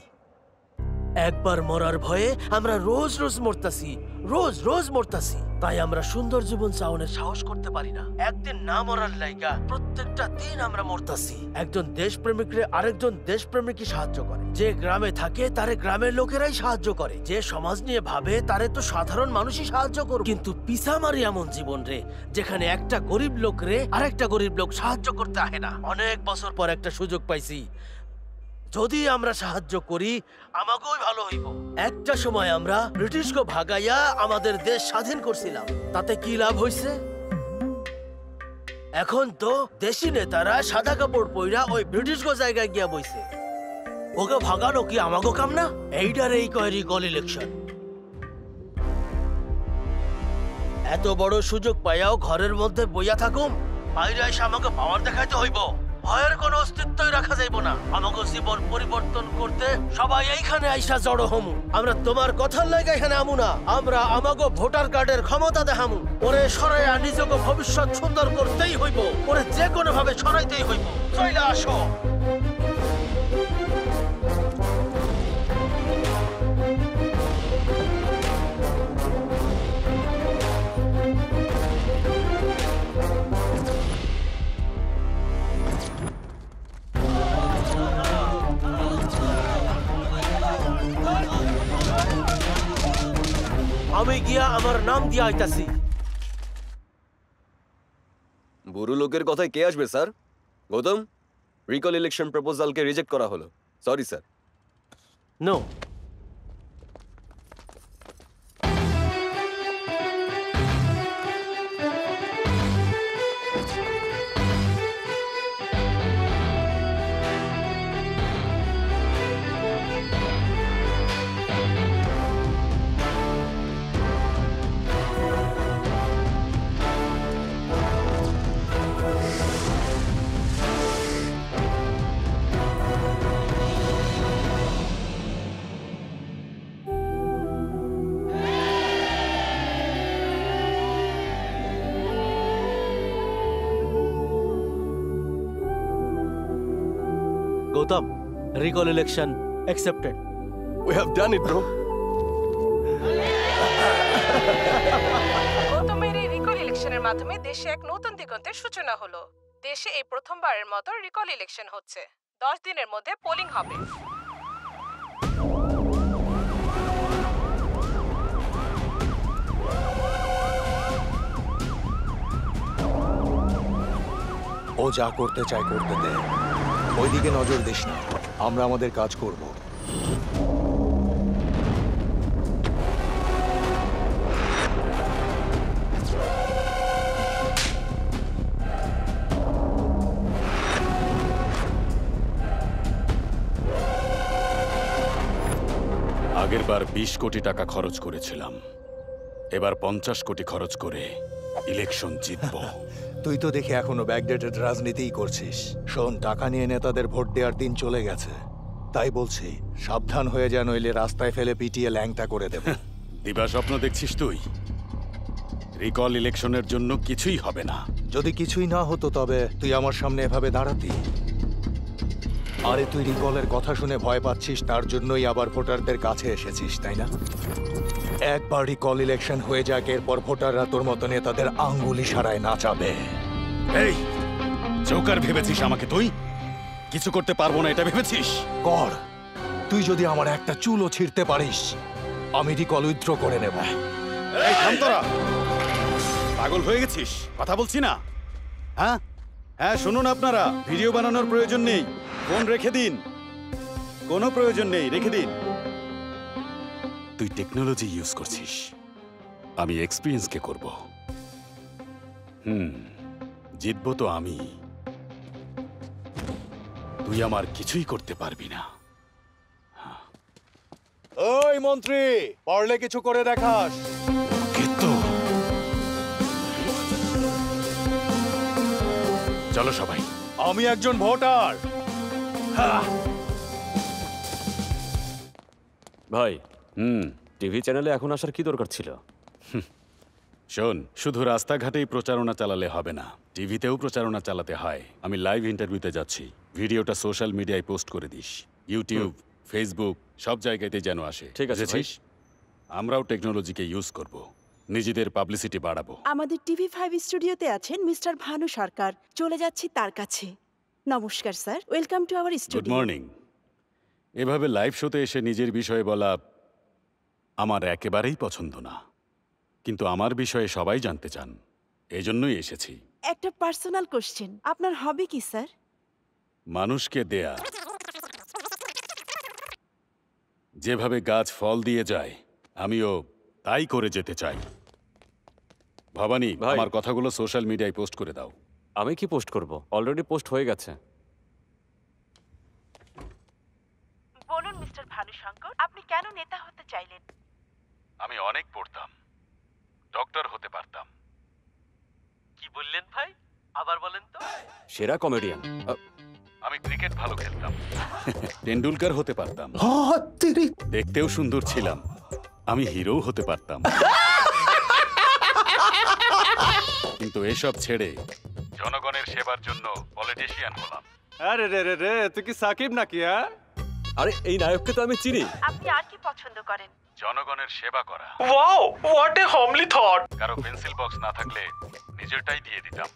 একবার মরার ভয়ে আমরা রোজ রোজ মরতাছি, রোজ রোজ মরতাছি। তাই আমরা সুন্দর জীবন চাওয়ানোর সাহস করতে পারি না। একদিন না মরার লাইগা প্রত্যেকটা দিন আমরা মরতাছি। একজন দেশপ্রেমিকরে আরেকজন দেশপ্রেমিকই সাহায্য করে। যে গ্রামে থাকে তারে গ্রামের লোকেরাই সাহায্য করে। যে সমাজ নিয়ে ভাবে তারে তো সাধারণ মানুষই সাহায্য করে। কিন্তু পিছা মারি এমন জীবন রে, যেখানে একটা গরিব লোক রে আরেকটা গরিব লোক সাহায্য করতে আহে না। অনেক বছর পর একটা সুযোগ পাইছি, যদি আমরা সাহায্য করি আমাকেও ভালো হইব। একটা সময় আমরা ব্রিটিশকে ভাগাইয়া আমাদের দেশ স্বাধীন করছিলাম, তাতে কি লাভ হইছে? এখন তো দেশি নেতারা সাদা কাপড় পইরা ওই ব্রিটিশকে জায়গায় গিয়া বইছে। ওকে ভাগানো কি আমাকে কাম না? এইটার এই কয় রিকল ইলেকশন। এত বড় সুযোগ পাইয়াও ঘরের মধ্যে বইয়া থাকুম, বাইরে এসে আমাকে পাওয়ার দেখাইতে হইব। ভয়ের কোনো অস্তিত্বই রাখা যাইব না। আমাকে জীবন পরিবর্তন করতে সবাই এইখানে আইসা জড়ো হমু। আমরা তোমার কথার লাগা এখানে আমু না, আমরা আমাকে ভোটার কার্ডের ক্ষমতা দেখামু। ওরে সরাইয়া নিজকে ভবিষ্যৎ সুন্দর করতেই হইব, ওরে যে কোনো ভাবে সরাইতেই হইব। চইলা আসো। আমি গিয়া আমার নাম দিয়া আইতাছি। বুড়ো লোকের কথায় কে আসবে স্যার? গৌতম, রিকল ইলেকশন প্রপোজালকে রিজেক্ট করা হলো। Sorry sir. No, Gautam, recall election accepted. We have done it, bro. গৌতমের এই রিকল ইলেকশনের মাধ্যমে দেশে এক নতুন দিগন্তের সূচনা হলো। দেশে এই প্রথমবারের মতো রিকল ইলেকশন হচ্ছে। 10 দিনের মধ্যে পোলিং হবে। যা করতে চায় করতে দে, ওইদিকে নজর দিস না, আমরা আমাদের কাজ করব। আগেরবার 20 কোটি টাকা খরচ করেছিলাম, এবার 50 কোটি খরচ করে ইলেকশন জিতব। তুই তো দেখি এখনো ব্যাকডেটেড রাজনীতিই করছিস। শোন, টাকা নিয়ে নেতাদের ভোট দেওয়ার দিন চলে গেছে, তাই বলছি সাবধান হয়ে যা, নইলে রাস্তায় ফেলে পিটিয়ে ল্যাংটা করে দেব। দিবা স্বপ্ন দেখছিস তুই? রিকল ইলেকশনের জন্য কিছুই হবে না। যদি কিছুই না হতো তবে তুই আমার সামনে এভাবে দাঁড়াতি? আরে তুই রিকলের কথা শুনে ভয় পাচ্ছিস, তার জন্যই আবার ভোটারদের কাছে এসেছিস, তাই না? একবার রিকল ইলেকশন হয়ে যাক, এরপর ভোটাররা তোর মতো নেতাদের আঙ্গুল ইশারায় নাচাবে। এই জোকার ভেবেছিস আমাকে? তুই কিছু করতে পারবো না এটা ভেবেছিস? কর, তুই যদি আমার একটা চুলও ছিঁড়তে পারিস আমি রিকল উইথড্র করে নেব। এই থাম তোরা, পাগল হয়ে গেছিস? কথা বলছি না? হ্যাঁ হ্যাঁ, শুনুন আপনারা, ভিডিও বানানোর প্রয়োজন নেই, ফোন রেখে দিন, কোনো প্রয়োজন নেই, রেখে দিন। তুই টেকনোলজি ইউজ করছিস, আমি এক্সপিরিয়েন্সকে করব। জিতবো তো আমি, তুই আমার কিছুই করতে পারবি না। ওই মন্ত্রী, পারলে কিছু করে দেখাস। চলো সবাই। আমি একজন ভোটার। ভাই, টিভি চ্যানেলে এখন আসার কি দরকার ছিল? শোন, শুধু রাস্তাঘাটেই প্রচারণা চালালে হবে না, টিভিতেও প্রচারণা চালাতে হয়। আমি লাইভ ইন্টারভিউতে যাচ্ছি, ভিডিওটা সোশ্যাল মিডিয়ায় পোস্ট করে দিস, ইউটিউব, ফেসবুক, সব জায়গাতেই যেন আসে। ঠিক আছে ভাই। আমরাও টেকনোলজিকে ইউজ করব, নিজেদের পাবলিসিটি বাড়াবো। আমাদের TV5 স্টুডিওতে আছেন মিস্টার ভানু সরকার, চলে যাচ্ছি তার কাছে। নমস্কার sir, welcome to our good studio. Morning. এভাবে লাইভ শোতে এসে নিজের বিষয়ে বলা আমার একেবারেই পছন্দ না, কিন্তু আমার বিষয়ে সবাই জানতে চান, এজন্যই এসেছি। একটা পার্সোনাল কোশ্চেন, আপনার হবি কি স্যার? মানুষকে দেয়া। যেভাবে গাছ ফল দিয়ে যায় আমিও তাই করে যেতে চাই। ভবানী, আমার কথাগুলো সোশ্যাল মিডিয়ায় পোস্ট করে দাও। আমি কি পোস্ট করব? অলরেডি পোস্ট হয়ে গেছে। বলুন মিস্টার ভানু শঙ্কর, আপনি কেন নেতা হতে চাইলেন? আমি অনেক পড়তাম, ডক্টর হতে পারতাম। কি বললেন ভাই? আবার বলেন তো। সেরা কমেডিয়ান। আমি ক্রিকেট ভালো খেলতাম, টেন্ডুলকার হতে পারতাম। দেখতেও সুন্দর ছিলাম, আমি হিরো হতে পারতাম। কিন্তু এসব ছেড়ে জনগণের সেবার জন্য পলিটিশিয়ান হলাম। আরে রে রে রে, তুই কি সাকিব নাকি? আরে এই নায়ককে তো আমি চিনি। আপনি আর কি পছন্দ করেন? জনগণের সেবা করা। Wow, what a homely thought. কারো পেন্সিল বক্স না থাকলে নিজেরটাই দিয়ে দিতাম।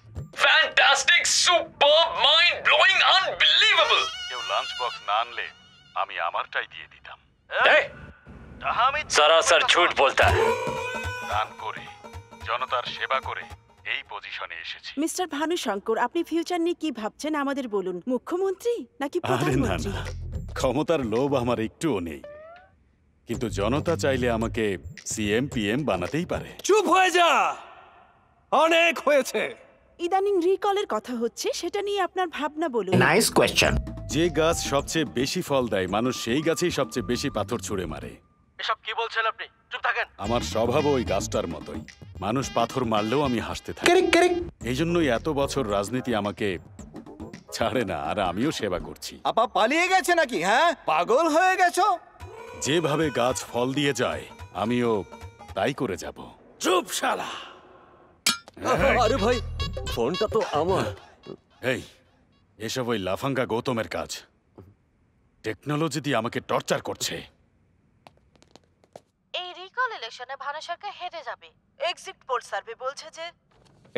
Fantastic, super, mind blowing, unbelievable. কেউ লাঞ্চ বক্স না আনলে আমি আমারটাই দিয়ে দিতাম। সরাসর ঝুট বলতা। দান করে, জনতার সেবা করে এই পজিশনে এসেছি। মিস্টার ভানু শঙ্কর, আপনি ফিউচার নিয়ে কি ভাবছেন আমাদের বলুন। মুখ্যমন্ত্রী নাকি আরে না প্রধানমন্ত্রী? না, ক্ষমতার লোভ আমার একটুও নেই, কিন্তু জনতা চাইলে আমাকে সিএম পিএম বানাতেই পারে। চুপ হয়ে যা, অনেক হয়েছে। ইদানিং রিকলের কথা হচ্ছে, সেটা নিয়ে আপনার ভাবনা বলুন। Nice question. যে গাছ সবচেয়ে বেশি ফল দেয়, মানুষ সেই গাছেই সবচেয়ে বেশি পাথর ছুঁড়ে মারে। এসব কি বলছেন আপনি? চুপ থাকেন। আমার স্বভাব ওই গাছটার মতোই, মানুষ পাথর মারলেও আমি হাসতে থাকি। এই জন্যই এত বছর রাজনীতি আমাকে ছাড়ে না, আর আমিও সেবা করছি। আপা পালিয়ে গেছে নাকি? হ্যাঁ, পাগল হয়ে গেছো? যেভাবে গাছ ফল দিয়ে যায় আমিও তাই করে যাব। চুপ শালা। আরে ভাই, ফোনটা তো আমার। এই, এসব ওই লাফাঙ্গা গৌতমের কাজ। টেকনোলজি দিয়ে আমাকে টর্চার করছে। এই রিকল ইলেকশনে ভানু সরকার হেরে যাবে। এক্সিট পোল সার্ভে বলছে যে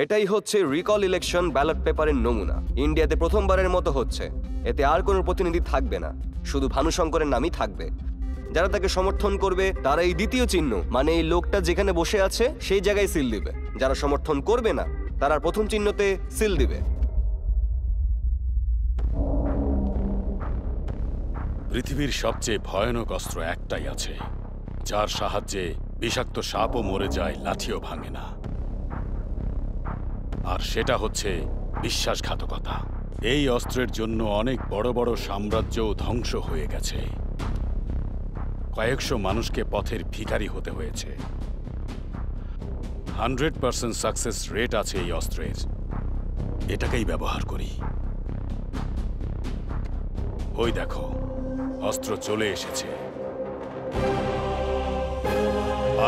এটাই হচ্ছে রিকল ইলেকশন ব্যালট পেপারের নমুনা। ইন্ডিয়াতে প্রথমবারের মতো হচ্ছে। এতে আর কোনো প্রতিনিধি থাকবে না, শুধু ভানু শঙ্করের নামই থাকবে। যারা তাকে সমর্থন করবে তারা এই দ্বিতীয় চিহ্ন, মানে এই লোকটা যেখানে বসে আছে সেই জায়গায় সিল দিবে। যারা সমর্থন করবে না তারা প্রথম চিহ্নতে সিল দিবে। পৃথিবীর সবচেয়ে ভয়ানক অস্ত্র একটাই আছে, যার সাহায্যে বিষাক্ত সাপও মরে যায়, লাঠিও ভাঙে না। আর সেটা হচ্ছে বিশ্বাসঘাতকতা। এই অস্ত্রের জন্য অনেক বড় বড় সাম্রাজ্যও ধ্বংস হয়ে গেছে। কয়েকশো মানুষকে পথের ভিখারি হতে হয়েছে। 100% সাকসেস রেট আছে এই অস্ত্রের। এটাকেই ব্যবহার করি। ওই দেখো, অস্ত্র চলে এসেছে।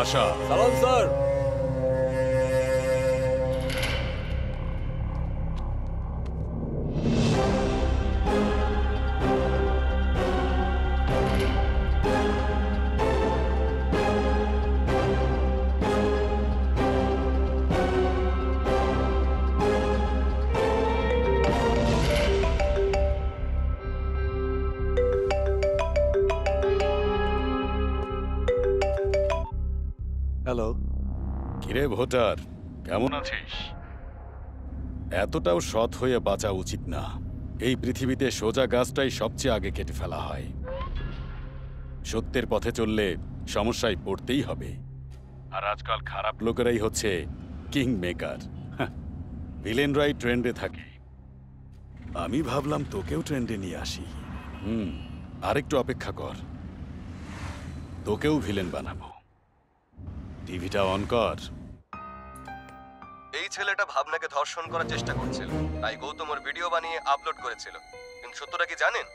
আশা, সালাম স্যার। হ্যালো। কিরে ভোটার, কেমন আছিস? এতটাও সৎ হয়ে বাঁচা উচিত না। এই পৃথিবীতে সোজা গাছটাই সবচেয়ে আগে কেটে ফেলা হয়। সত্যের পথে চললে সমস্যায় পড়তেই হবে। আর আজকাল খারাপ লোকেরাই হচ্ছে কিং মেকার। ভিলেনরাই ট্রেন্ডে থাকে। আমি ভাবলাম তোকেও ট্রেন্ডে নিয়ে আসি। আরেকটু অপেক্ষা কর, তোকেও ভিলেন বানাবো। টিভিটা অন কর। এই ছেলেটা ভাবনাকে ধর্ষণ করার চেষ্টা করছিল, তাই গৌতম ওর ভিডিও বানিয়ে আপলোড করেছিল। কিন্তু সত্যটা কি জানেন?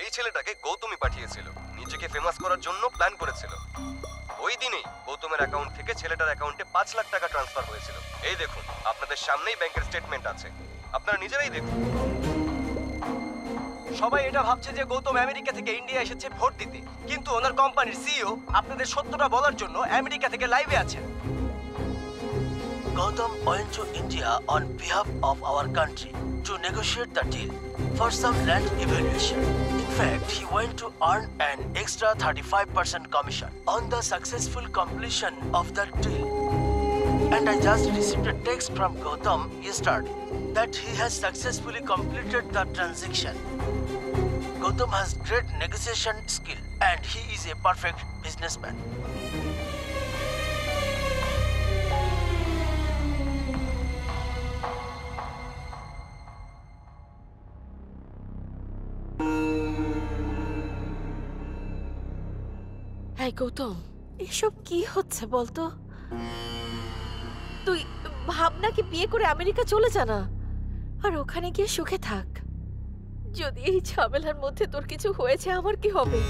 এই ছেলেটাকে গৌতমই পাঠিয়েছিল, নিজেকে ফেমাস করার জন্য প্ল্যান করেছিল। ওই দিনেই গৌতমের অ্যাকাউন্ট থেকে ছেলেটার অ্যাকাউন্টে 5 লাখ টাকা ট্রান্সফার হয়েছিল। এই দেখুন, আপনাদের সামনেই ব্যাংকের স্টেটমেন্ট আছে, আপনারা নিজেরাই দেখুন। সবাই এটা ভাবছে যে গৌতম আমেরিকা থেকে ইন্ডিয়া এসেছে ভোট দিতে, কিন্তু ওনার কোম্পানির সিইও আপনাদের সত্যটা বলার জন্য আমেরিকা থেকে লাইভে আছেন। Gautam went to India on behalf of our country to negotiate the deal for some land evaluation. In fact, he went to earn an extra 35% commission on the successful completion of that deal. And I just received a text from Gautam yesterday that he has successfully completed the transaction. Gautam has great negotiation skill and he is a perfect businessman. এই গৌতম, এসব কি হচ্ছে বলতো? তুই ভাবনাকে বিয়ে করে America চলে যা না, আর ওখানে গিয়ে সুখে থাক। যদি এই ঝামেলার মধ্যে তোর কিছু হয়েছে, আমার কি হবে?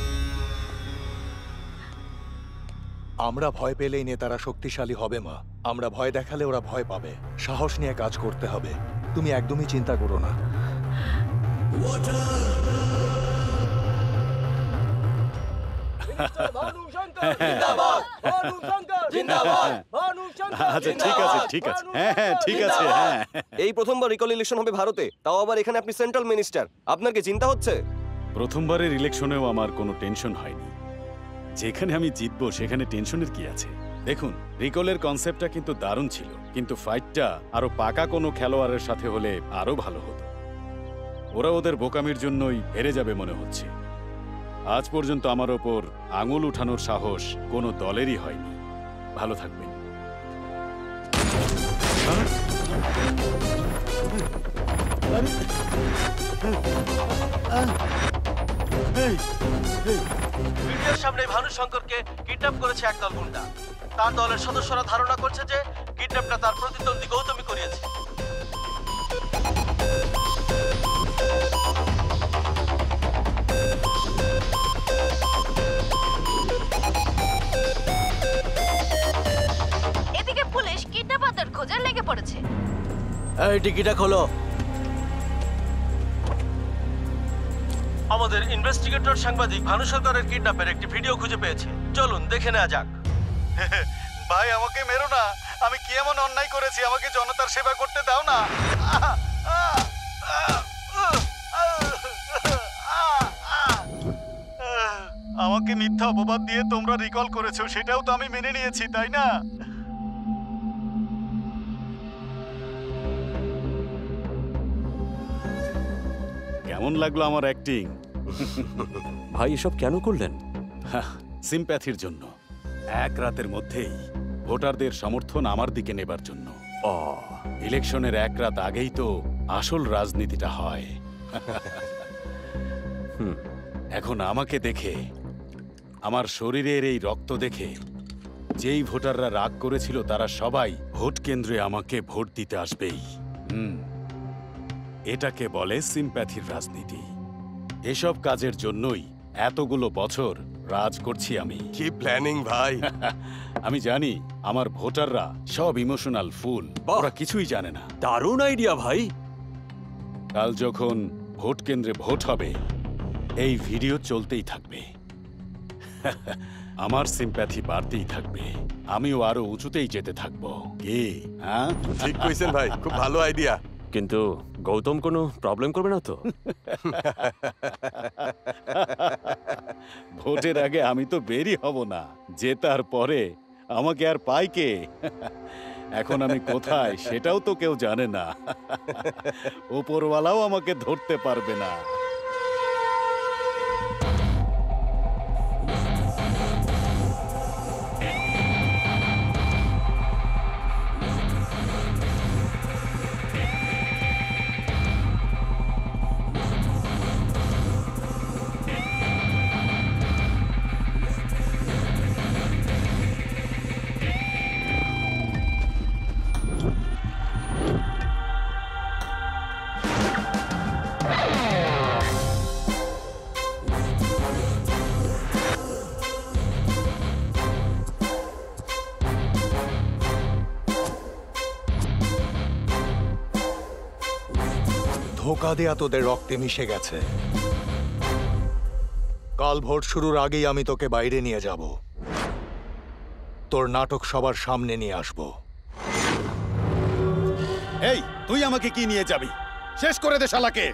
আমরা ভয় পেলেই নেতারা শক্তিশালী হবে মা। আমরা ভয় দেখালে ওরা ভয় পাবে। সাহস নিয়ে কাজ করতে হবে। তুমি একদমই চিন্তা করো না। আচ্ছা ঠিক আছে, ঠিক আছে, হ্যাঁ ঠিক আছে। হ্যাঁ, এই প্রথমবার রিকল ইলেকশন হবে ভারতে, তাও আবার এখানে আপনি সেন্ট্রাল মিনিস্টার। আপনার কি চিন্তা হচ্ছে? প্রথমবারের ইলেকশনেও আমার কোনো টেনশন হয়নি। যেখানে আমি জিতবো সেখানে টেনশনের কি আছে? দেখুন, রিকলের কনসেপ্টটা কিন্তু দারুণ ছিল, কিন্তু ফাইটটা আরো পাকা কোনো খেলোয়াড়ের সাথে হলে আরো ভালো হতো। ওরা ওদের বোকামির জন্যই হেরে যাবে মনে হচ্ছে। আজ পর্যন্ত আমার ওপর আঙুল উঠানোর সাহস কোনো দলেরই হয়নি। ভালো থাকবেন। ভিডিওর সামনে ভানুশঙ্করকে কিডন্যাপ করেছে একদল গুন্ডা। তার দলের সদস্যরা ধারণা করছে যে কিডন্যাপটা তার প্রতিদ্বন্দ্বী গৌতমই করিয়েছে। এদিকে পুলিশ কিডন্যাপারদের খোঁজে লেগে পড়েছে। এই টিকিটা খোলো। আমাদের ইনভেস্টিগেটর সাংবাদিক ভানুশঙ্করের কিডন্যাপের একটি ভিডিও খুঁজে পেয়েছে, চলুন দেখে নেওয়া যাক। ভাই আমাকে মেরো না, আমি কি এমন অন্যায় করেছি? আমাকে জনতার সেবা করতে দাও না। আমাকে মিথ্যা অপবাদ দিয়ে তোমরা রিকল করেছো, সেটাও তো আমি মেনে নিয়েছি, তাই না? কেমন লাগলো আমার অ্যাক্টিং? ভাই এসব কেন করলেন? সিম্প্যাথির জন্য। এক রাতের মধ্যেই ভোটারদের সমর্থন আমার দিকে নেবার জন্য। ইলেকশনের এক রাত আগেই তো আসল রাজনীতিটা হয়। এখন আমাকে দেখে, আমার শরীরের এই রক্ত দেখে যেই ভোটাররা রাগ করেছিল তারা সবাই ভোট কেন্দ্রে আমাকে ভোট দিতে আসবেই। এটাকে বলে সিম্প্যাথির রাজনীতি। এসব কাজের জন্যই এতগুলো বছর রাজ করছি আমি। কি প্ল্যানিং ভাই! আমি জানি আমার ভোটাররা সব ইমোশনাল ফুল, ওরা কিছুই জানে না। দারুণ আইডিয়া ভাই। কাল যখন ভোট কেন্দ্রে ভোট হবে, এই ভিডিও চলতেই থাকবে। আমার সিম্প্যাথি বাড়তেই থাকবে, আমিও আরো উঁচুতেই যেতে থাকবো। কি হ্যাঁ? ঠিক কইছেন ভাই, খুব ভালো আইডিয়া। কিন্তু গৌতম কোনো প্রবলেম করবে না তো? ভোটের আগে আমি তো বেরই হব না, জেতার পরে আমাকে আর পাই কে? এখন আমি কোথায় সেটাও তো কেউ জানে না। ওপরওয়ালাও আমাকে ধরতে পারবে না। ধোকা দেয়া তোদের রক্তে মিশে গেছে। কাল ভোট শুরুর আগেই আমি তোকে বাইরে নিয়ে যাব, তোর নাটক সবার সামনে নিয়ে আসব। এই, তুই আমাকে কি নিয়ে যাবি? শেষ করে দে শালাকে।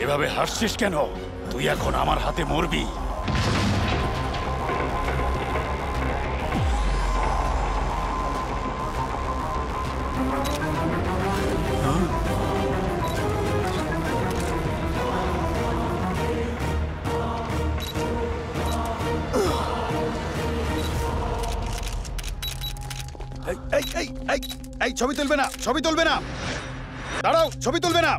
এভাবে হাসছিস কেন? তুই এখন আমার হাতে মরবি। এই ছবি তুলবে না, ছবি তুলবে না, দাঁড়াও, ছবি তুলবে না।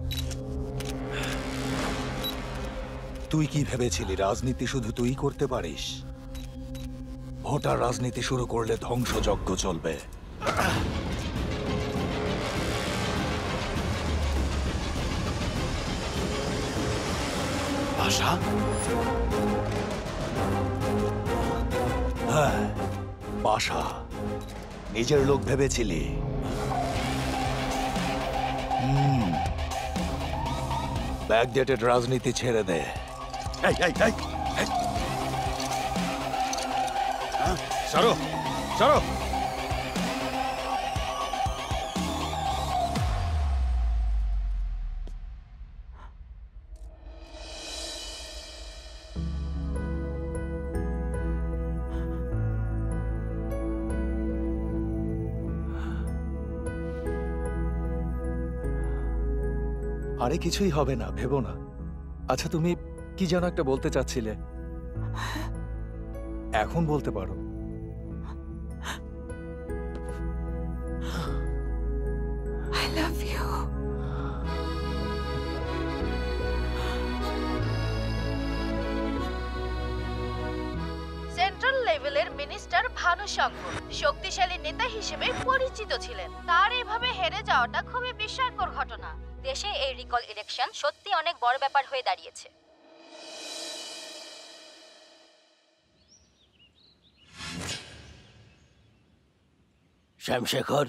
তুই কি ভেবেছিলি রাজনীতি শুধু তুই করতে পারিস? ভোটার রাজনীতি শুরু করলে ধ্বংসযজ্ঞ চলবে। আশা? হ্যাঁ, বাসা নিজের লোক ভেবেছিলি। ব্যাকডেটেড রাজনীতি ছেড়ে দে। সরো সরো। আরে কিছুই হবে না, ভেবো না। আচ্ছা তুমি কি যেন একটা বলতে চাচ্ছিলে, এখন বলতে পারো। I love you. সেন্ট্রাল লেভেলের মিনিস্টার ভানুশঙ্কর শক্তিশালী নেতা হিসেবে পরিচিত ছিলেন। তার এভাবে হেরে যাওয়াটা খুবই বিস্ময়কর ঘটনা। দেশে এই রিকল ইলেকশন সত্যি অনেক বড় ব্যাপার হয়ে দাঁড়িয়েছে। শ্যামশেখর,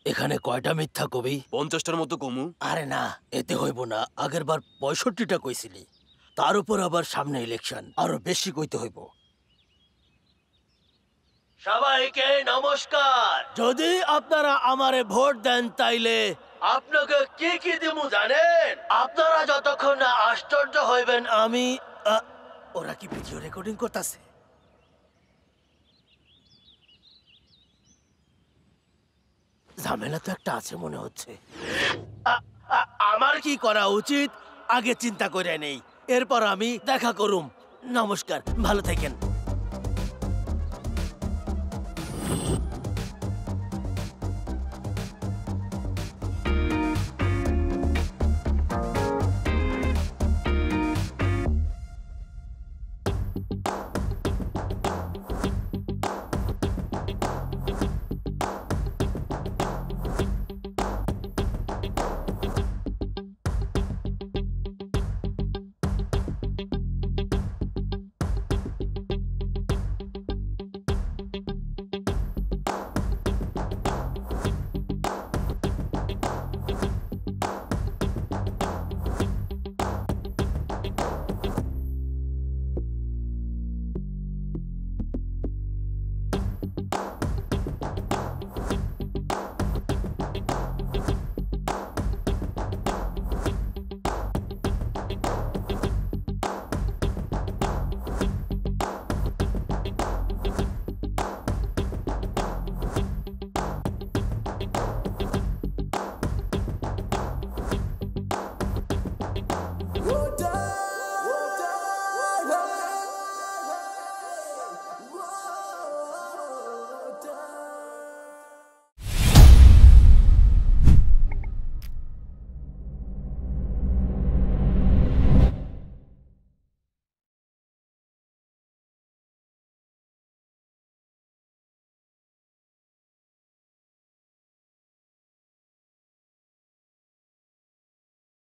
এখানে কয়টা মিথ্যা কবি? 50টার মতো কমু। আরে না, এতে হইব না। আগের বার 65টা কইছিলি, তার উপর আবার সামনে ইলেকশন, আরো বেশি কইতে হইব। সবাইকে নমস্কার। যদি আপনারা আমারে ভোট দেন তাইলে আপনাকে কি কি দিমু জানেন? আপনারা যতক্ষণ না আশ্চর্য হইবেন আমি ওরা কি ভিডিও রেকর্ডিং করতেছে? ঝামেলা তো একটা আছে মনে হচ্ছে। আমার কি করা উচিত আগে চিন্তা করে নেই, এরপর আমি দেখা করুম। নমস্কার, ভালো থাকেন।